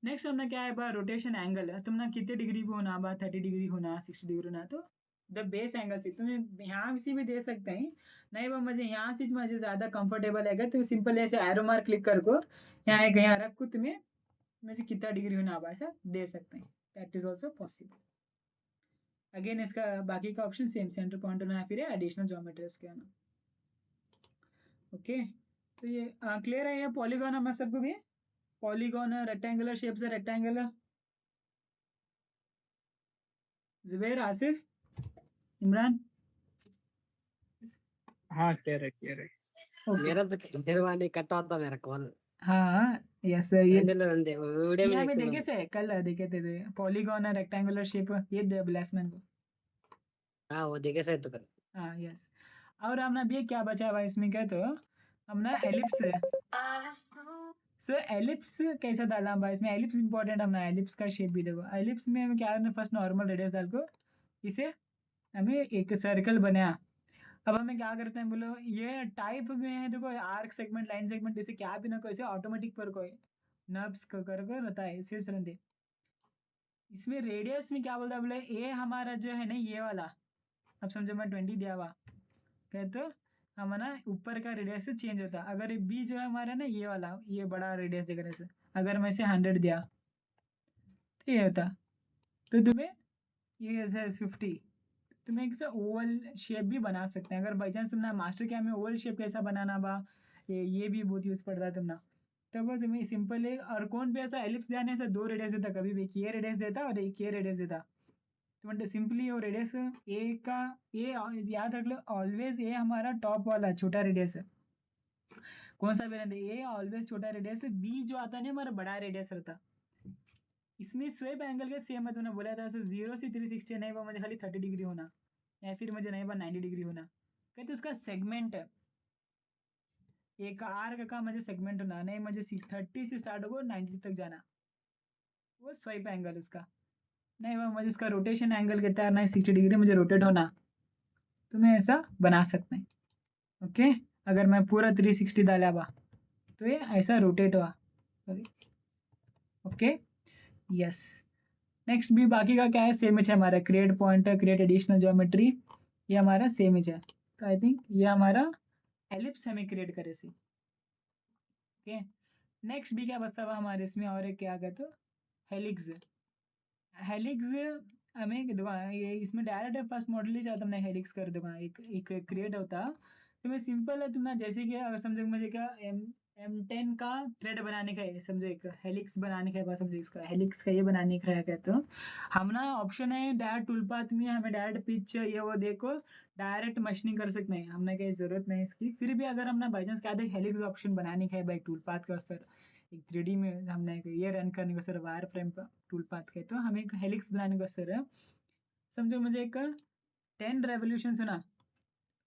नेक्स्ट हमने क्या है बा रोटेशन एंगल है, तुमने कितने डिग्री पे होना बा, 30 डिग्री होना, 60 डिग्री होना, तो द बेस एंगल से तुम्हें यहाँ से भी दे सकते हैं। नहीं बा मुझे यहाँ से मुझे ज़्यादा कंफर्टेबल है तो सिंपल ऐसे एरो मार्क क्लिक कर को यहाँ एक यहाँ रख को तुम्हें मुझे कितना डिग्री होना बा ऐसा दे सकते हैं, that is also possible. Again इसका बाकी का ऑप्शन सेम, सेंटर पॉइंट होना है, फिर एडिशनल ज्योमेट्रीज के होना। ओके, तो ये क्लियर है, ये पॉलीगॉन हमारे सबको भी, पॉलीगॉन है, रेक्टेंगुलर शेप से रेक्टेंगुलर। जुबैर, आसिफ, इमरान, हाँ क्लियर है ओके मेरा तो क्लियर हुआ नहीं, कट होता मेरा कॉल। हाँ यस ये ఎందులో ఉంది वीडियो ये में हमें देखते देखे थे कल देखे थे पॉलीगॉन और रेक्टेंगुलर शेप ये दे ब्लैसमैन को हाँ वो देखे सर तो कर। हाँ यस और हमने अभी क्या बचा हुआ है इसमें क्या तो हमने एलिप्स सो एलिप्स कैसा डालना भाई इसमें एलिप्स इंपॉर्टेंट हमने एलिप्स का शेप भी देखो एलिप्स में हमें क्या करना फर्स्ट नॉर्मल रेडियस डाल को इसे हमें एक सर्कल बनाया अब हमें क्या करते हैं बोलो ये टाइप में है देखो आर्क सेगमेंट लाइन सेगमेंट जैसे क्या भी ना कोई ऐसे ऑटोमेटिक पर कोई नर्व्स कर रहता है शीर्ष रंधे इसमें रेडियस में क्या बोलता है बोले ए हमारा जो है ना ये वाला अब समझो मैं 20 दिया हुआ कहे तो हमारा ऊपर का रेडियस चेंज होता अगर बी जो है हमारा ना ये वाला ये बड़ा रेडियस दिख रहा है अगर मैं इसे 100 दिया तो ये होता तो तुम्हें ये ऐसे 50 तुम्हें एक ओवल शेप भी बना सकते हैं अगर बाई चांस तुमने मास्टर क्या में ओवल शेप कैसा बनाना बा ये भी बहुत यूज पड़ता है तुमने तब वो तुम्हें सिंपल है और कौन भी ऐसा एलिप्स देने से दो रेडियस देता कभी भी एक ये रेडियस देता और एक ये रेडियस देता तो मतलब सिंपली वो रेडियस ए का ए याद रख लो ऑलवेज ए हमारा टॉप वाला छोटा रेडियस है कौन सा वेरिएंट ए ऑलवेज छोटा रेडियस है बी जो आता है ना हमारा बड़ा रेडियस रहता इसमें स्वेप एंगल के सेम है तुमने बोला था 0 से 360 नहीं वो मुझे खाली 30 डिग्री होना या फिर मुझे नहीं बा 90 डिग्री होना कहते उसका सेगमेंट है एक आर्क का मुझे सेगमेंट होना नहीं मुझे 30 से स्टार्ट होगा 90 तक जाना वो स्वाइप एंगल उसका नहीं वो मुझे इसका रोटेशन एंगल कहता है नहीं 60 डिग्री मुझे रोटेट होना तो मैं ऐसा बना सकते हैं ओके अगर मैं पूरा 360 डाला बा तो ये ऐसा रोटेट हुआ सॉरी ओके यस नेक्स्ट भी बाकी का क्या है सेम है हमारा create point create additional geometry ये हमारा सेम है तो आई थिंक ये हमारा एलिप्स हमें क्रिएट करे से ओके नेक्स्ट भी क्या बचता हुआ हमारे इसमें और एक क्या कहते तो हेलिक्स हेलिक्स हमें दूंगा ये इसमें डायरेक्ट फर्स्ट मॉडल ही चाहता हमने हेलिक्स कर दूंगा एक क्रिएट होता तो मैं सिंपल है तुमने जैसे कि अगर समझो मुझे क्या M10 का थ्रेड बनाने का है समझो एक हेलिक्स बनाने का है समझो इसका हेलिक्स का ये बनाने का है कहते हो हम ना ऑप्शन है डायरेक्ट टूल पाथ में हमें डायरेक्ट पिच ये वो देखो डायरेक्ट मशीनिंग कर सकते हैं हमने कहीं जरूरत नहीं इसकी फिर भी अगर हमने बाई चांस क्या था हेलिक्स ऑप्शन बनाने का है बाई टूल पाथ का सर एक 3D में हमने ये रन करने को सर वायर फ्रेम पर टूल पाथ के तो हमें एक हेलिक्स बनाने को सर समझो मुझे एक 10 रेवोल्यूशन सुना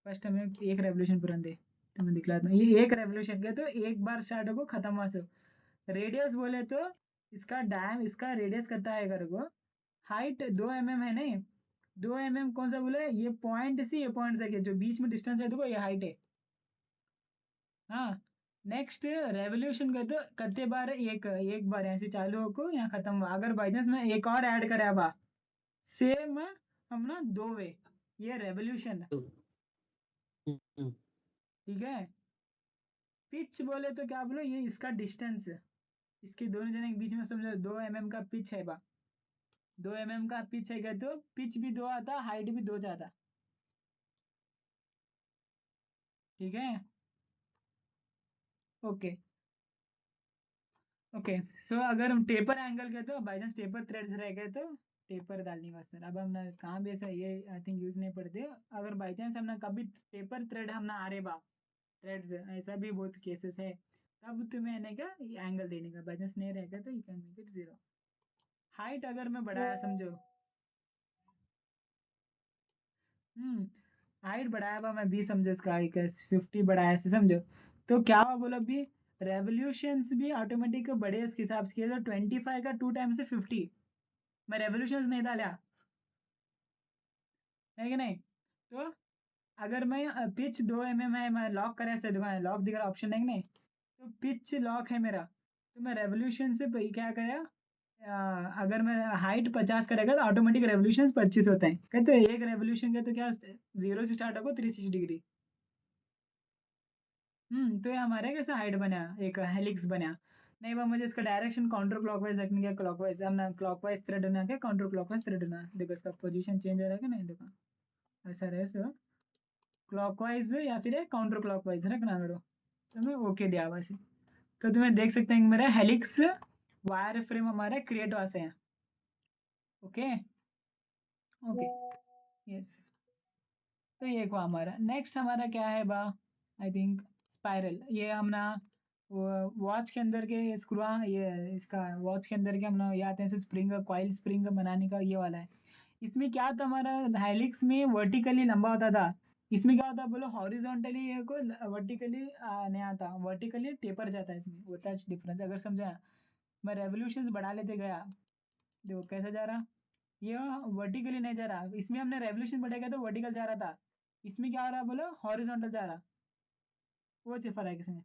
फर्स्ट हमें एक रेवोल्यूशन पूरा दे तो मैं दिखलाता हूँ ये एक रेवोल्यूशन के तो एक बार स्टार्ट होगा खत्म हुआ सो रेडियस बोले तो इसका रेडियस करता है अगर को हाइट 2 mm है नहीं 2 mm कौन सा बोले ये पॉइंट से ये पॉइंट तक है जो बीच में डिस्टेंस है देखो ये हाइट है हाँ नेक्स्ट रेवोल्यूशन कर दो करते बार एक बार ऐसे चालू होको यहाँ खत्म हुआ अगर बाई चांस में एक और ऐड करे बा सेम हम ना 2 वे ये रेवोल्यूशन ठीक है पिच बोले तो क्या बोलो ये इसका डिस्टेंस इसके दोनों जने के बीच में समझो 2 mm का पिच है बा 2 mm का पिच है क्या तो पिच भी 2 आता हाइट भी 2 जाता ठीक है ओके ओके सो अगर हम टेपर एंगल कहते हो बाई चांस टेपर थ्रेड्स रह गए तो टेपर डालने का सर अब हमने कहाँ भी ऐसा ये आई थिंक यूज नहीं पड़ते अगर बाई चांस हमने कभी टेपर थ्रेड हमने आ रहे बा थ्रेड्स ऐसा भी बहुत केसेस है तब तुम्हें आने का एंगल देने का बाई चांस नहीं रहेगा तो you can make it 0 height अगर मैं बढ़ाया समझो हाइट बढ़ाया हुआ मैं 20 समझो इसका 50 बढ़ाया ऐसे समझो तो क्या हुआ बोलो अभी रेवोल्यूशंस भी ऑटोमेटिक बढ़े इसके हिसाब से तो 25 का 2 टाइम से 50 मैं रेवोल्यूशंस नहीं डाला है कि नहीं तो अगर मैं पिच 2 mm है मैं लॉक करा ऐसे लॉक दिख रहा ऑप्शन है कि नहीं तो पिच लॉक है मेरा तो मैं रेवोल्यूशन से क्या करा अगर मैं हाइट 50 करेगा तो ऑटोमेटिक रेवोल्यूशन 25 होते हैं कहते एक रेवोल्यूशन का तो क्या 0 से स्टार्ट होगा 360 डिग्री तो ये हमारे कैसे हाइट बना एक हेलिक्स बना नहीं वो मुझे इसका डायरेक्शन काउंटर क्लॉकवाइज रखने का क्लॉकवाइज हमने क्लॉकवाइज थ्रेड होना क्या काउंटर क्लॉकवाइज थ्रेड होना देखो इसका पोजीशन चेंज हो रहा है कि नहीं देखो ऐसा रहे सो क्लॉकवाइज या फिर काउंटर क्लॉकवाइज रखना करो तो मैं ओके दिया वैसे तो तुम्हें देख सकते हैं मेरा हेलिक्स वायर फ्रेम हमारा क्रिएट हुआ से है ओके ओके यस तो ये को हमारा नेक्स्ट हमारा क्या है बा, आई थिंक स्पाइरल। ये हमना वॉच के अंदर के स्क्रू, ये इसका वॉच के अंदर के हमने ये आते हैं स्प्रिंग, कॉइल स्प्रिंग बनाने का ये वाला है। इसमें क्या था, हमारा हेलिक्स में वर्टिकली लंबा होता था, इसमें क्या होता बोलो हॉरिजॉन्टली ये को वर्टिकली नहीं आता, वर्टिकली टेपर जाता है, इसमें होता है डिफरेंस। अगर समझा, मैं रेवोल्यूशंस बढ़ा लेते गया, देखो कैसे जा रहा, ये वर्टिकली नहीं जा रहा, इसमें हमने रेवोल्यूशन बढ़ाया तो वर्टिकल जा रहा था, इसमें क्या हो रहा बोलो हॉरिजॉन्टल जा रहा, वो फर्क है इसमें।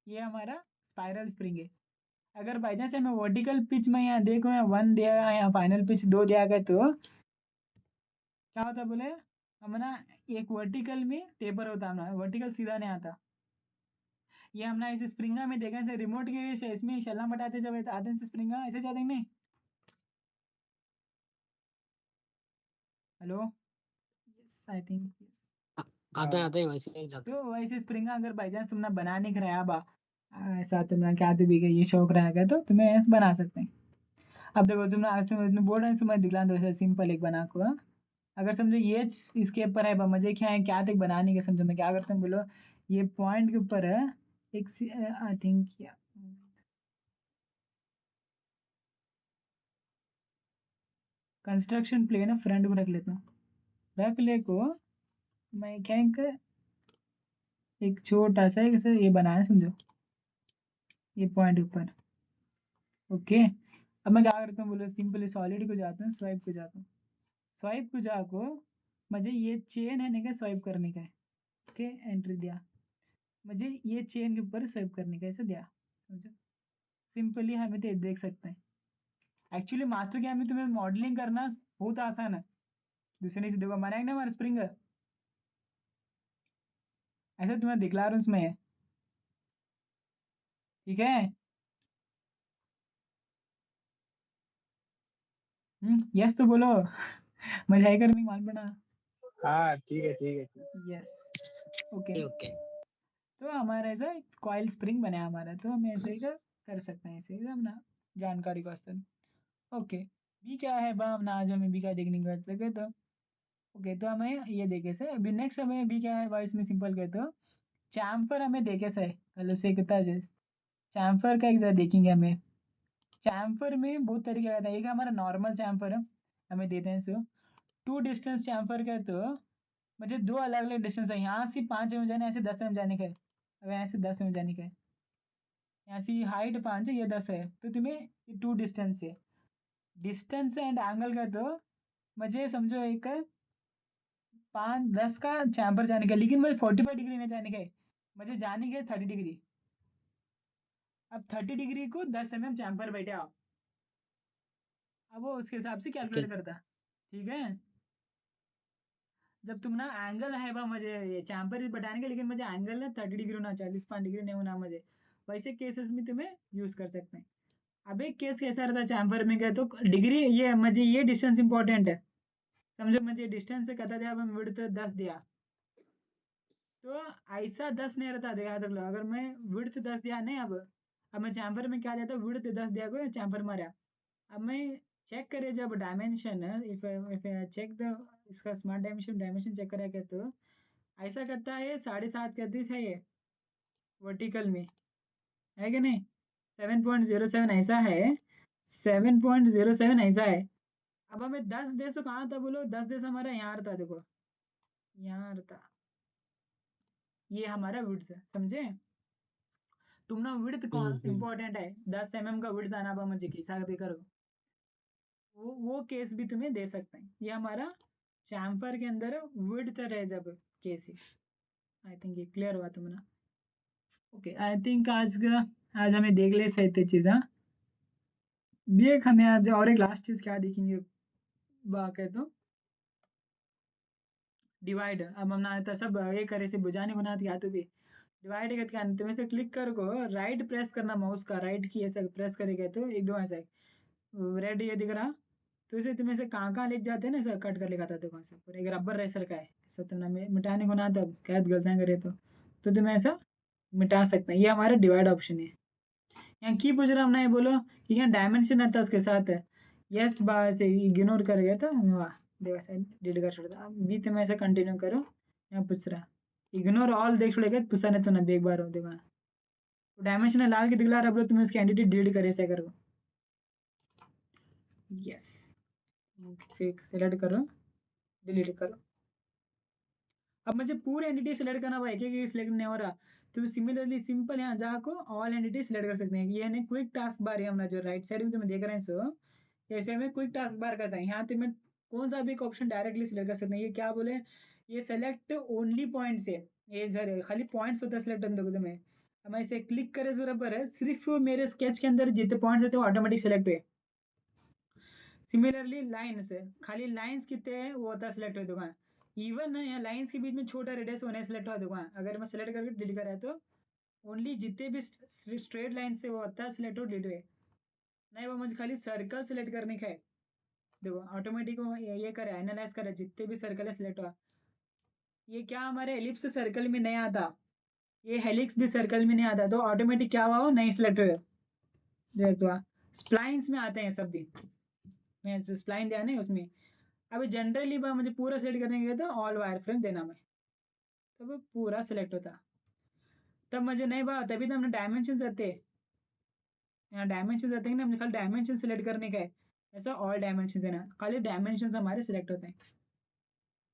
ये हमारा स्पाइरल स्प्रिंग है। अगर बाई चांस हमें वर्टिकल पिच में यहाँ देखो, यहाँ 1 दिया गया, यहाँ फाइनल पिच 2 दिया गया, तो क्या होता बोले हम ना एक वर्टिकल में टेपर होता है ना, वर्टिकल सीधा नहीं आता। ये हमने इस स्प्रिंगा में देखा से रिमोट के इसमें शलम बटाते जब आते हैं स्प्रिंगा ऐसे जाते नहीं। Hello, yes I think yes. आते हैं वैसे ही जाते तो वैसे स्प्रिंगा अगर बाई चांस तुमने बनाने का रहा बा, ऐसा तुमने क्या भी ये शौक रहेगा तो तुम्हें ऐसे बना सकते हैं। अब देखो तुमने आज तुमने बोल रहे हैं तुम्हें दिखला दो ऐसा सिंपल एक बना को, हाँ? अगर समझो ये इसके ऊपर है मजे क्या है, क्या तक बनाने के समझो मैं क्या करता हूँ बोलो, ये पॉइंट के ऊपर है एक, आई थिंक कंस्ट्रक्शन प्लेन है, फ्रंट को रख लेता हूँ, रख ले को मैं क्या एक छोटा सा ये बनाया समझो, ये पॉइंट ऊपर। ओके, अब मैं क्या करता हूँ बोलो, सिंपली सॉलिड को जाता हूँ, स्वाइप को जाता हूँ, स्वाइप को जाको मुझे ये चेन है नहीं स्वाइप करने का है। ओके, एंट्री दिया, मुझे ये चेन के ऊपर स्वाइप करने का ऐसे दिया, समझो सिंपली हमें तो देख सकते हैं। एक्चुअली मास्टर गेम में तुम्हें मॉडलिंग करना बहुत आसान है, दूसरे से देखो बनाएंगे ना हमारा स्प्रिंग, ऐसे तुम्हें दिखला रहा हूँ उसमें, ठीक है। यस तो बोलो मजा आई करने मान बना। हाँ ठीक है ठीक है। Yes okay. हैं। ओके तो हमारा ऐसा कॉइल स्प्रिंग बना हमारा, तो हम ऐसे ही कर सकते हैं, ऐसे ही हम ना जानकारी का स्तर। ओके, बी क्या है बा, हम ना आज हमें बी का देखने का सके तो ओके, तो हमें ये देखे से अभी नेक्स्ट हमें बी क्या है बा, इसमें सिंपल कहते हो चैम्फर हमें देखे से कल उसे कितना चैम्फर का एक जरा देखेंगे हमें। चैम्फर में बहुत तरीके का था, एक हमारा नॉर्मल चैम्फर है हमें देते हैं सो, टू डिस्टेंस चैम्फर का, तो मुझे दो अलग अलग डिस्टेंस है, यहाँ से 5 में जाना है, ऐसे 10 में जाने का है, अगर यहाँ से 10 में जाने का है, यहाँ से हाइट 5 है, ये 10 है, तो तुम्हें टू डिस्टेंस है, डिस्टेंस एंड एंगल का, तो मुझे समझो एक 5-10 का चैम्बर जाने का, लेकिन मुझे 45 डिग्री नहीं जाने का है, मुझे जाने का है 30 डिग्री। अब 30 डिग्री को 10 चैम्बर बैठे आप, अब वो उसके हिसाब से ओके कैलकुलेट करता, ठीक है। जब तुम ना एंगल है बा मुझे ये चैम्पर बताने का, लेकिन मुझे एंगल ना 30 डिग्री होना, 45 डिग्री नहीं होना मुझे, वैसे केसेस में तुम्हें यूज कर सकते हैं। अब एक केस कैसा रहता है चैम्बर में गए तो डिग्री, ये मुझे ये डिस्टेंस इंपॉर्टेंट है, समझो मुझे डिस्टेंस से कहता दिया, अब विड्थ 10 दिया, तो ऐसा 10 नहीं रहता, देखा देख लो, अगर मैं विड्थ 10 दिया नहीं, अब मैं चैम्बर में क्या देता हूँ, विड्थ 10 दिया को चैम्बर मारा, अब मैं चेक करे जब dimension, if if check the इसका स्मार्ट डायमेंशन, डायमेंशन चेक करा क्या, तो ऐसा करता है 7.5 है ये वर्टिकल में, है कि नहीं, 7.07 ऐसा है, 7.07 ऐसा है। अब हमें 10 देश कहाँ था बोलो, 10 देश हमारा यहाँ रहता, देखो यहाँ रहता, ये हमारा विड्थ है, समझे तुम ना, विड्थ कौन इंपॉर्टेंट है, 10 का विड्थ आना बा मुझे किसा भी करो, वो केस भी तुम्हें दे सकते हैं, ये हमारा चैम्पर के अंदर विड्थ रहे जब केस है। आई थिंक ये क्लियर हुआ तुम्हें। ओके, आई थिंक आज हमें देख ले सही चीज़, हाँ भी एक हमें आज और एक लास्ट चीज़ क्या देखेंगे बाकी, तो डिवाइड, अब हम ना तो सब ये करे से बुझाने बना दिया, तो भी डिवाइड करके आने तुम्हें से क्लिक कर को राइट प्रेस करना, माउस का राइट की ऐसा प्रेस करेगा तो एक दो ऐसा रेड ये दिख रहा, तो इसे तुम्हें से कहाँ लिख जाते हैं ना, ऐसा कट कर लिखा था, देखो ऐसा पूरा एक रबर रेसर का है, ऐसा तुमने मिटाने को ना तब कैद गलतियाँ करे तो तुम्हें ऐसा मिटा सकते हैं, ये हमारा डिवाइड ऑप्शन है। यहाँ की पूछ रहा हम ना, ये बोलो कि यहाँ डायमेंशन आता है उसके साथ, यस बा से इग्नोर कर गया था, वाह देखो ऐसे डिलीट कर छोड़ा। अब भी तुम ऐसे कंटिन्यू करो। यहाँ पूछ रहा इग्नोर ऑल देख छोड़ेगा पूछा नहीं तो ना एक बार हो देखो डायमेंशन लाल के दिखला रहा तुम्हें उसकी एंटिटी डिलीट करे ऐसे करो। यस सिलेक्ट करो डिलीट करो। अब मुझे पूरे एंटिटी सिलेक्ट करना हुआ एक एक सिलेक्ट नहीं हो रहा तो सिमिलरली सिंपल यहाँ जाको ऑल एंटिटी सिलेक्ट कर सकते हैं। ये है क्विक टास्क बार है हमारा जो राइट साइड में तुम्हें देख रहे हैं सो ऐसे में क्विक टास्क बार करता है। यहाँ तुम्हें कौन सा भी एक ऑप्शन डायरेक्टली सिलेक्ट कर सकते हैं। ये क्या बोले ये सेलेक्ट ओनली पॉइंट से ये जर खाली पॉइंट्स होता है सिलेक्ट करने को तुम्हें। अब मैं इसे क्लिक करे जरूरत पर है सिर्फ मेरे स्केच के अंदर जितने पॉइंट्स होते हैं ऑटोमेटिक सिलेक्ट हुए। सिमिलरली लाइन्स खाली लाइन्स कितने हैं वो होता है सिलेक्ट हो दुकान। इवन यहाँ लाइन्स के बीच में छोटा रेडियस होने सिलेक्ट हुआ दुकान। अगर मैं सिलेक्ट करके डिलीट करा तो ओनली जितने भी स्ट्रेट लाइन से वो होता है सिलेक्ट हो डिलीट हुए। नहीं वो मुझे खाली सर्कल सिलेक्ट करने का है। देखो ऑटोमेटिक ये करे एनालाइज करे जितने भी सर्कल है सिलेक्ट हुआ। ये क्या हमारे एलिप्स सर्कल में नहीं आता ये हेलिक्स भी सर्कल में नहीं आता तो ऑटोमेटिक क्या हुआ नहीं सिलेक्ट हुए। देखो स्प्लाइंस में आते हैं सब भी मैं स्प्लाइन दिया नहीं उसमें। अभी जनरली मुझे पूरा सेलेक्ट करने के लिए तो ऑल वायर फ्रेम देना मैं तब वो पूरा सिलेक्ट होता। तब मुझे नहीं बात तभी तो हमने डायमेंशन आते यहाँ डायमेंशन आते हैं ना हमने खाली डायमेंशन सिलेक्ट करने का है। ऐसा ऑल डायमेंशन है ना खाली डायमेंशन हमारे सिलेक्ट होते हैं।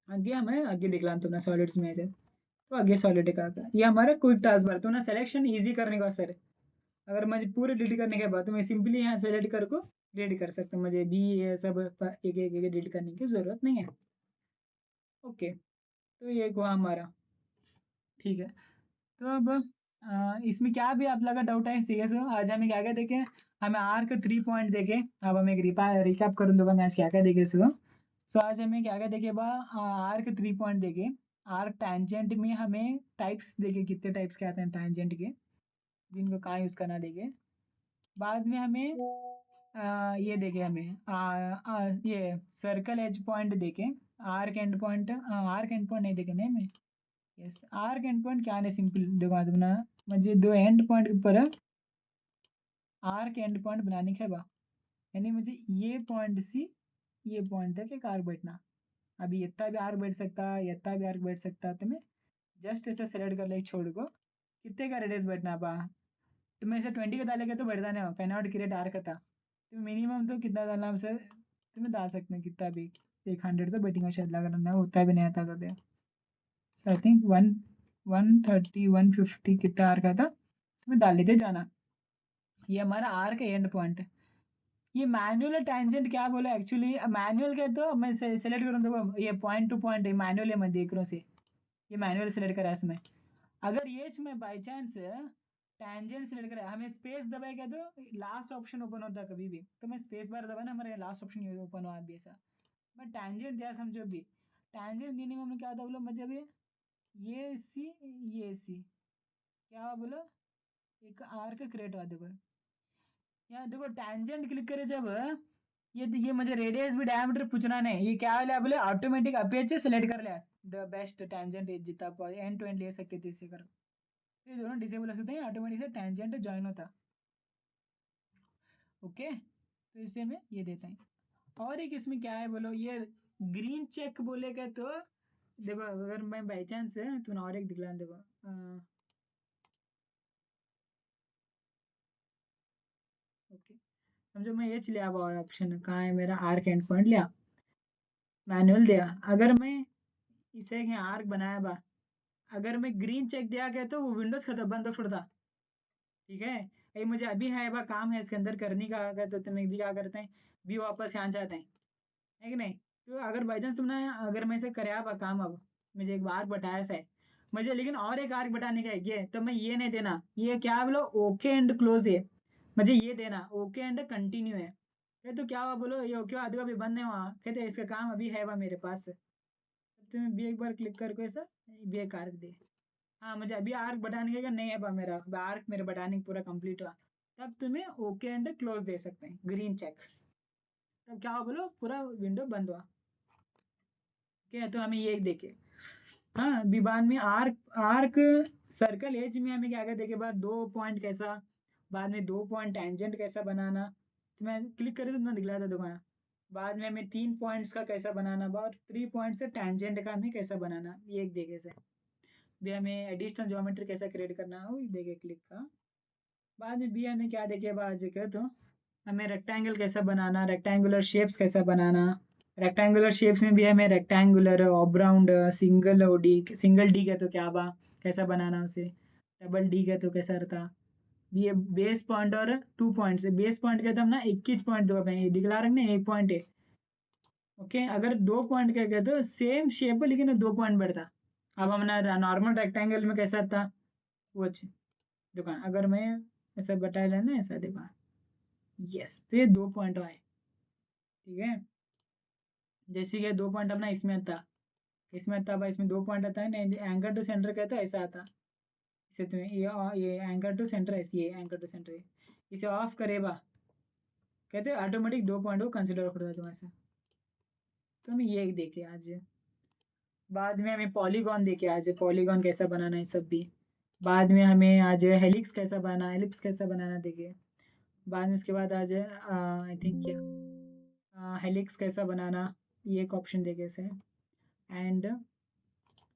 आगे हमें आगे दिखला तुमने सॉलिड्स में ऐसे तो आगे सॉलिड का ये हमारा क्विक टास्क बार तो ना सिलेक्शन इजी करने का सर। अगर मुझे पूरे डिलीट करने के बाद तो मैं सिंपली यहाँ सेलेक्ट कर को डिलीट कर सकता हूँ। मुझे भी ये सब एक एक डिलीट करने की जरूरत नहीं है। ओके तो ये हुआ हमारा ठीक है। तो अब इसमें क्या भी आप लगा डाउट है सीरियस हो आज हमें क्या क्या देखे हमें आर्क 3 पॉइंट देखे। अब हमें एक रिकैप करूँ तो मैं क्या क्या देखे इसको। सो आज हमें क्या क्या देखे बा आर्क 3 पॉइंट देखे। आर्क टैंजेंट में हमें टाइप्स देखे कितने टाइप्स के आते हैं टैंजेंट के जिनको कहाँ यूज़ करना देखे। बाद में हमें ये देखे हमें ये सर्कल एज पॉइंट देखे। आर्क एंड पॉइंट नहीं देखे नहीं मैं यस आर्क एंड पॉइंट क्या है सिंपल देखो तुमने मुझे दो एंड पॉइंट के ऊपर आर्क एंड पॉइंट बनाने का बा यानी मुझे ये पॉइंट से ये पॉइंट तक एक आर्क बैठना। अभी इतना भी आर्क बैठ सकता इतना भी आर्क बैठ सकता तो मैं जस्ट ऐसे सेलेक्ट कर ले छोड़ को कितने का रेडियस बैठना बा तो मैं ऐसे 20 का डालेगा तो बैठता नहीं हो कैन नॉट क्रिएट आर्क था तो मिनिमम तो कितना डालना से तुम्हें डाल सकते हैं कितना भी 100 तो बैठेगा शायद लग रहा है उतना भी नहीं आता करते। आई थिंक 130 150 कितना आर्क था तुम्हें डाल लेते जाना। ये हमारा आर्क एंड पॉइंट। ये मैनुअल टैंजेंट क्या बोला एक्चुअली मैनुअल के तो मैं सेलेक्ट करूँ तो ये पॉइंट टू पॉइंट मैनुअल है मैं देख रहा हूँ से ये मैनुअल सेलेक्ट करा है इसमें। अगर ये में बाई चांस टैंजेंट सेलेक्ट करा हमें स्पेस दबाएगा तो लास्ट ऑप्शन ओपन होता है कभी भी तो मैं स्पेस बार दबा ना हमारे लास्ट ऑप्शन ओपन हुआ भी ऐसा। मैं टैंजेंट दिया समझो भी टैंजेंट देने में क्या होता बोलो मुझे अभी ये सी क्या बोलो एक आर्क क्रिएट हुआ देखो यहाँ देखो टैंजेंट क्लिक करे जब ये मुझे रेडियस भी डायमीटर पूछना नहीं ये क्या वाला बोले ऑटोमेटिक अपेच सेलेक्ट कर लिया द बेस्ट टैंजेंट जितना एंड टू एंड ले सकते थे इसे करो ये दोनों डिसेबल हो सकते हैं ऑटोमेटिक से टैंजेंट ज्वाइन होता। ओके तो इसे में ये देता है। और एक इसमें क्या है बोलो ये ग्रीन चेक बोलेगा तो देखो अगर मैं बाई चांस है तो और एक दिखला देखो ओके समझो मैं ये लिया हुआ ऑप्शन कहाँ है मेरा आर्क एंड पॉइंट लिया मैनुअल दिया। अगर मैं इसे आर्क बनाया बा अगर मैं ग्रीन चेक दिया गया तो वो विंडोज खत्म बंद हो छोड़ता। ठीक है ये मुझे अभी है बा काम है इसके अंदर करने का अगर तो तुम्हें भी क्या करते हैं भी वापस यहाँ चाहते हैं है कि नहीं। तो अगर बाई चांस तुमने अगर मैं इसे कराया बा काम अब मुझे एक आर्क बताया सा है मुझे लेकिन और एक आर्क बताने का है ये तो मैं ये नहीं देना ये क्या बोलो ओके एंड क्लोज है मुझे ये देना ओके एंड कंटिन्यू है। तो क्या हुआ बोलो ये ओके आदमी अभी बंद है वहाँ कहते इसका काम अभी है वह मेरे पास तुम्हें भी एक बार क्लिक करके ऐसा भी एक आर्क दे। हाँ मुझे अभी आर्क बढ़ाने का नहीं है बा मेरा आर्क मेरे बढ़ाने पूरा कंप्लीट हुआ तब तुम्हें ओके एंड क्लोज दे सकते हैं ग्रीन चेक। तब क्या हुआ बोलो पूरा विंडो बंद हुआ। क्या तो हमें ये देखे हाँ विभान में आर्क आर्क सर्कल एज में हमें क्या क्या देखे बाद 2 पॉइंट कैसा बाद में 2 पॉइंट टेंजेंट कैसा बनाना तो मैं क्लिक करी तो मैं दिखला था दुकान बाद में हमें 3 पॉइंट्स का कैसा बनाना और 3 पॉइंट्स से टैंजेंट का हमें कैसा बनाना, ये एक देखे से भी हमें एडिशनल ज्योमेट्री कैसा क्रिएट करना हो, ये देखे क्लिक का। बाद में भी हमें क्या देखे बाद तो हमें रेक्टेंगल कैसा बनाना, रेक्टेंगुलर शेप्स कैसा बनाना। रेक्टेंगुलर शेप्स में भी हमें रेक्टेंगुलर ऑब्राउंड सिंगल डी का तो क्या बा कैसा बनाना उसे, डबल डी का तो कैसा रहता। ये बेस पॉइंट और 2 पॉइंट से बेस पॉइंट का तो हम ना 21 पॉइंट दो दिखला रहे हैं 1 पॉइंट है। ओके अगर 2 पॉइंट का कहते तो सेम शेप है लेकिन 2 पॉइंट बढ़ता। अब हमारा नॉर्मल रेक्टेंगल में कैसा था वो देखो, अगर मैं ऐसा बता लेना ऐसा देखो, यस तो ये 2 पॉइंट आए, ठीक है। जैसे कि 2 पॉइंट अपना इसमें था, इसमें 2 पॉइंट आता है ना, एंकर टू सेंटर कहते हो ऐसा आता। इसे तुम्हें ये एंकर टू सेंटर है, ये एंकर टू सेंटर है, इसे ऑफ करेगा कहते ऑटोमेटिक 2 पॉइंट को कंसिडर करता है तुम्हारे। तो हमें ये देखे आज, बाद में हमें पॉलीगॉन देखे आज, पॉलीगॉन कैसा बनाना है सब भी। बाद में हमें आज हेलिक्स कैसा बनाना, एलिप्स कैसा बनाना देखे। बाद में उसके बाद आज आई थिंक क्या हेलिक्स कैसा बनाना, ये एक ऑप्शन देखे से। एंड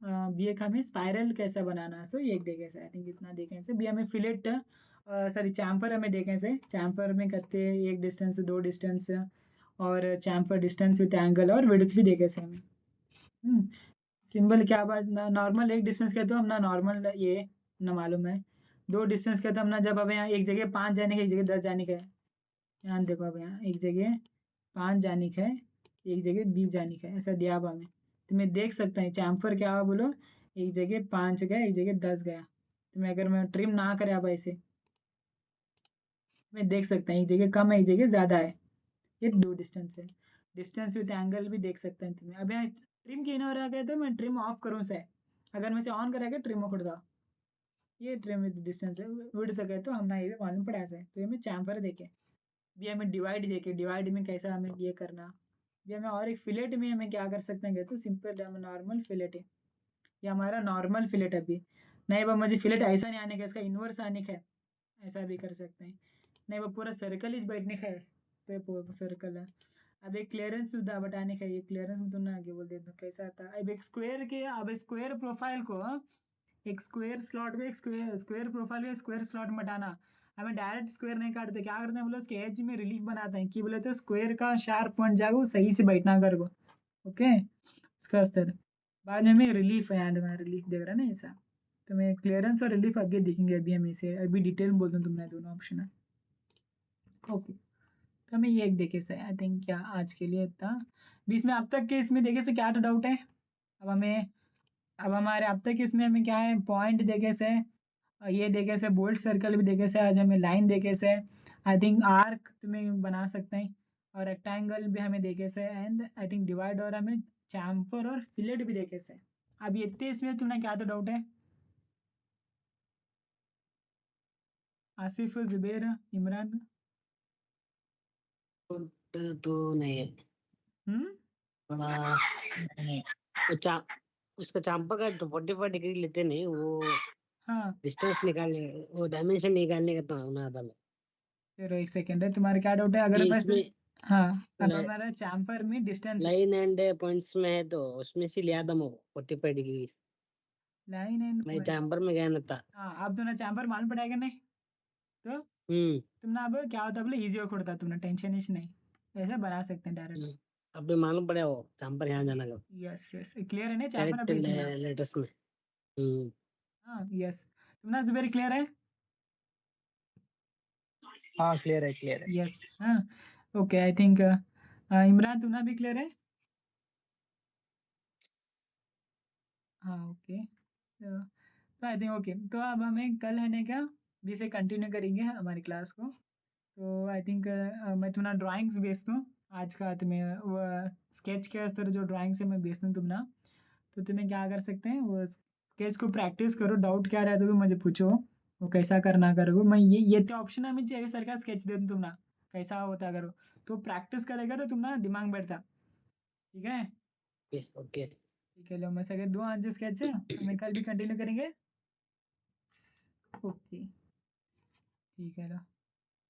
भी एक हमें स्पाइरल कैसा बनाना, सो ये एक देखे से। आई थिंक इतना देखे से भी हमें फिलेट सॉरी चैम्फर हमें देखे से। चैम्फर में करते एक डिस्टेंस 2 डिस्टेंस और चैम्फर डिस्टेंस विथ एंगल और विड्थ भी देखे से हमें। सिंबल क्या बात ना, नॉर्मल एक डिस्टेंस कहते हो हम ना, नॉर्मल ये ना मालूम है। 2 डिस्टेंस कहते हम ना, जब अब यहाँ एक जगह 5 जाने का एक जगह 10 जाने का है। यहाँ देखो अब यहाँ एक जगह 5 जाने का है एक जगह 20 जाने का है, ऐसा दिया अब हमें। तो मैं देख सकता हूँ चैम्फर क्या हुआ बोलो, एक जगह 5 गया एक जगह 10 गया। तो मैं अगर मैं ट्रिम ना करे अब ऐसे मैं देख सकता हूँ एक जगह कम है एक जगह ज़्यादा है, ये 2 डिस्टेंस है। डिस्टेंस विथ एंगल भी देख सकते हैं तुम्हें। अब यहाँ ट्रिम क्यों हो रहा है तो मैं ट्रिम ऑफ करूँ से, अगर मैं इसे ऑन करेगा ट्रिम खुद का, ये ट्रिम विद डिस्टेंस है विड्थ तक है। तो हमने ये भी मालूम पड़ा है, तो ये में चैम्फर देखे भी हमें डिवाइड देखे, डिवाइड में कैसा हमें ये करना भी हमें। और एक फिलेट में हमें क्या कर सकते हैं तो सिंपल हम नॉर्मल फिलेट है, ये हमारा नॉर्मल फिलेट अभी नहीं। वो मुझे फिलेट ऐसा नहीं आने का, इसका इन्वर्स आने का है, ऐसा भी कर सकते हैं। नहीं वो पूरा सर्कल ही बैठने का है तो ये सर्कल है। अब एक क्लियरेंस बताने का, ये क्लियरेंस में तो ना आगे बोल देता कैसा आता। अब एक स्क्वायर के, अब स्क्वायर प्रोफाइल को एक स्क्वायर स्लॉट में एक स्क्वायर प्रोफाइल में स्क्वायर स्लॉट में हटाना। हमें डायरेक्ट स्क्वायर नहीं काटते, क्या करते हैं बोलो उसके एज में रिलीफ बनाते हैं कि बोले तो स्क्वायर का शार्प पॉइंट जाएगा सही से बैठना कर को। ओके उसका स्तर बाद में हमें रिलीफ है, यहाँ तुम्हारा रिलीफ देख रहा है ना ऐसा। तो मैं क्लियरेंस और रिलीफ आगे दिखेंगे, अभी हम इसे अभी डिटेल में बोलता हूँ तुमने दोनों ऑप्शन है। ओके तो हमें ये एक देखे से आई थिंक क्या आज के लिए इतना। बीच में अब तक के इसमें देखे से क्या तो डाउट है। अब हमारे अब तक इसमें हमें क्या है पॉइंट देखे से, ये देखे से बोल्ड सर्कल भी देखे से, आज हमें लाइन देखे से, आई थिंक आर्क तुम्हें बना सकते हैं और रेक्टेंगल भी हमें देखे से, एंड आई थिंक डिवाइड और हमें चैम्फर और फिलेट भी देखे से। अब ये इतने इसमें तुम्हें क्या तो डाउट है आसिफ, जुबेर, इमरान? तो नहीं है थोड़ा उसका चांपा का 45 डिग्री लेते नहीं वो, हाँ डिस्टेंस निकालने वो डायमेंशन निकालने का तो ना था। चलो एक सेकेंड है, तुम्हारा क्या डाउट है अगर ये बस। इसमें हाँ अब हमारा चैम्फर में डिस्टेंस लाइन एंड पॉइंट्स में है तो उसमें से लिया था वो 45 डिग्री। लाइन एंड मैं पॉइंट। चैम्बर में गया ना था। हाँ अब तुमने चैम्फर मालूम पड़ेगा नहीं तो तुमने अब क्या होता बोले इजी होता, तुमने टेंशन ही नहीं, ऐसे बना सकते हैं डायरेक्ट। अब भी मालूम पड़ा वो चैम्बर यहाँ जाना का यस यस क्लियर है ना चैम्फर डायरेक्ट अभी इतना। लेटेस्ट में। हाँ यस तुमने जुबेर क्लियर है। हाँ क्लियर है क्लियर है। यस हाँ ओके आई थिंक इमरान तुम्हारा भी क्लियर है। हाँ ओके तो आई थिंक ओके तो अब हमें कल है ना क्या भी से कंटिन्यू करेंगे हमारी क्लास को। तो आई थिंक मैं तुम्हारा ड्राइंग्स भेजता हूँ आज का तुम्हें वो स्केच के स्तर जो ड्राइंग से मैं भेजता हूँ तुम्हारा। तो तुम्हें क्या कर सकते हैं वो स्केच को प्रैक्टिस करो, डाउट क्या रहता है तो मुझे पूछो वो कैसा करना करो। मैं ये तो ऑप्शन हमें चाहिए सर का स्केच दे दूँ तुम्हारा कैसा होता करो, तो प्रैक्टिस करेगा तो तुम्हारा दिमाग बैठता। ठीक है ओके ठीक है लो मैं सके 2 आज स्केच है हमें कल भी कंटिन्यू करेंगे। ओके ठीक है लो।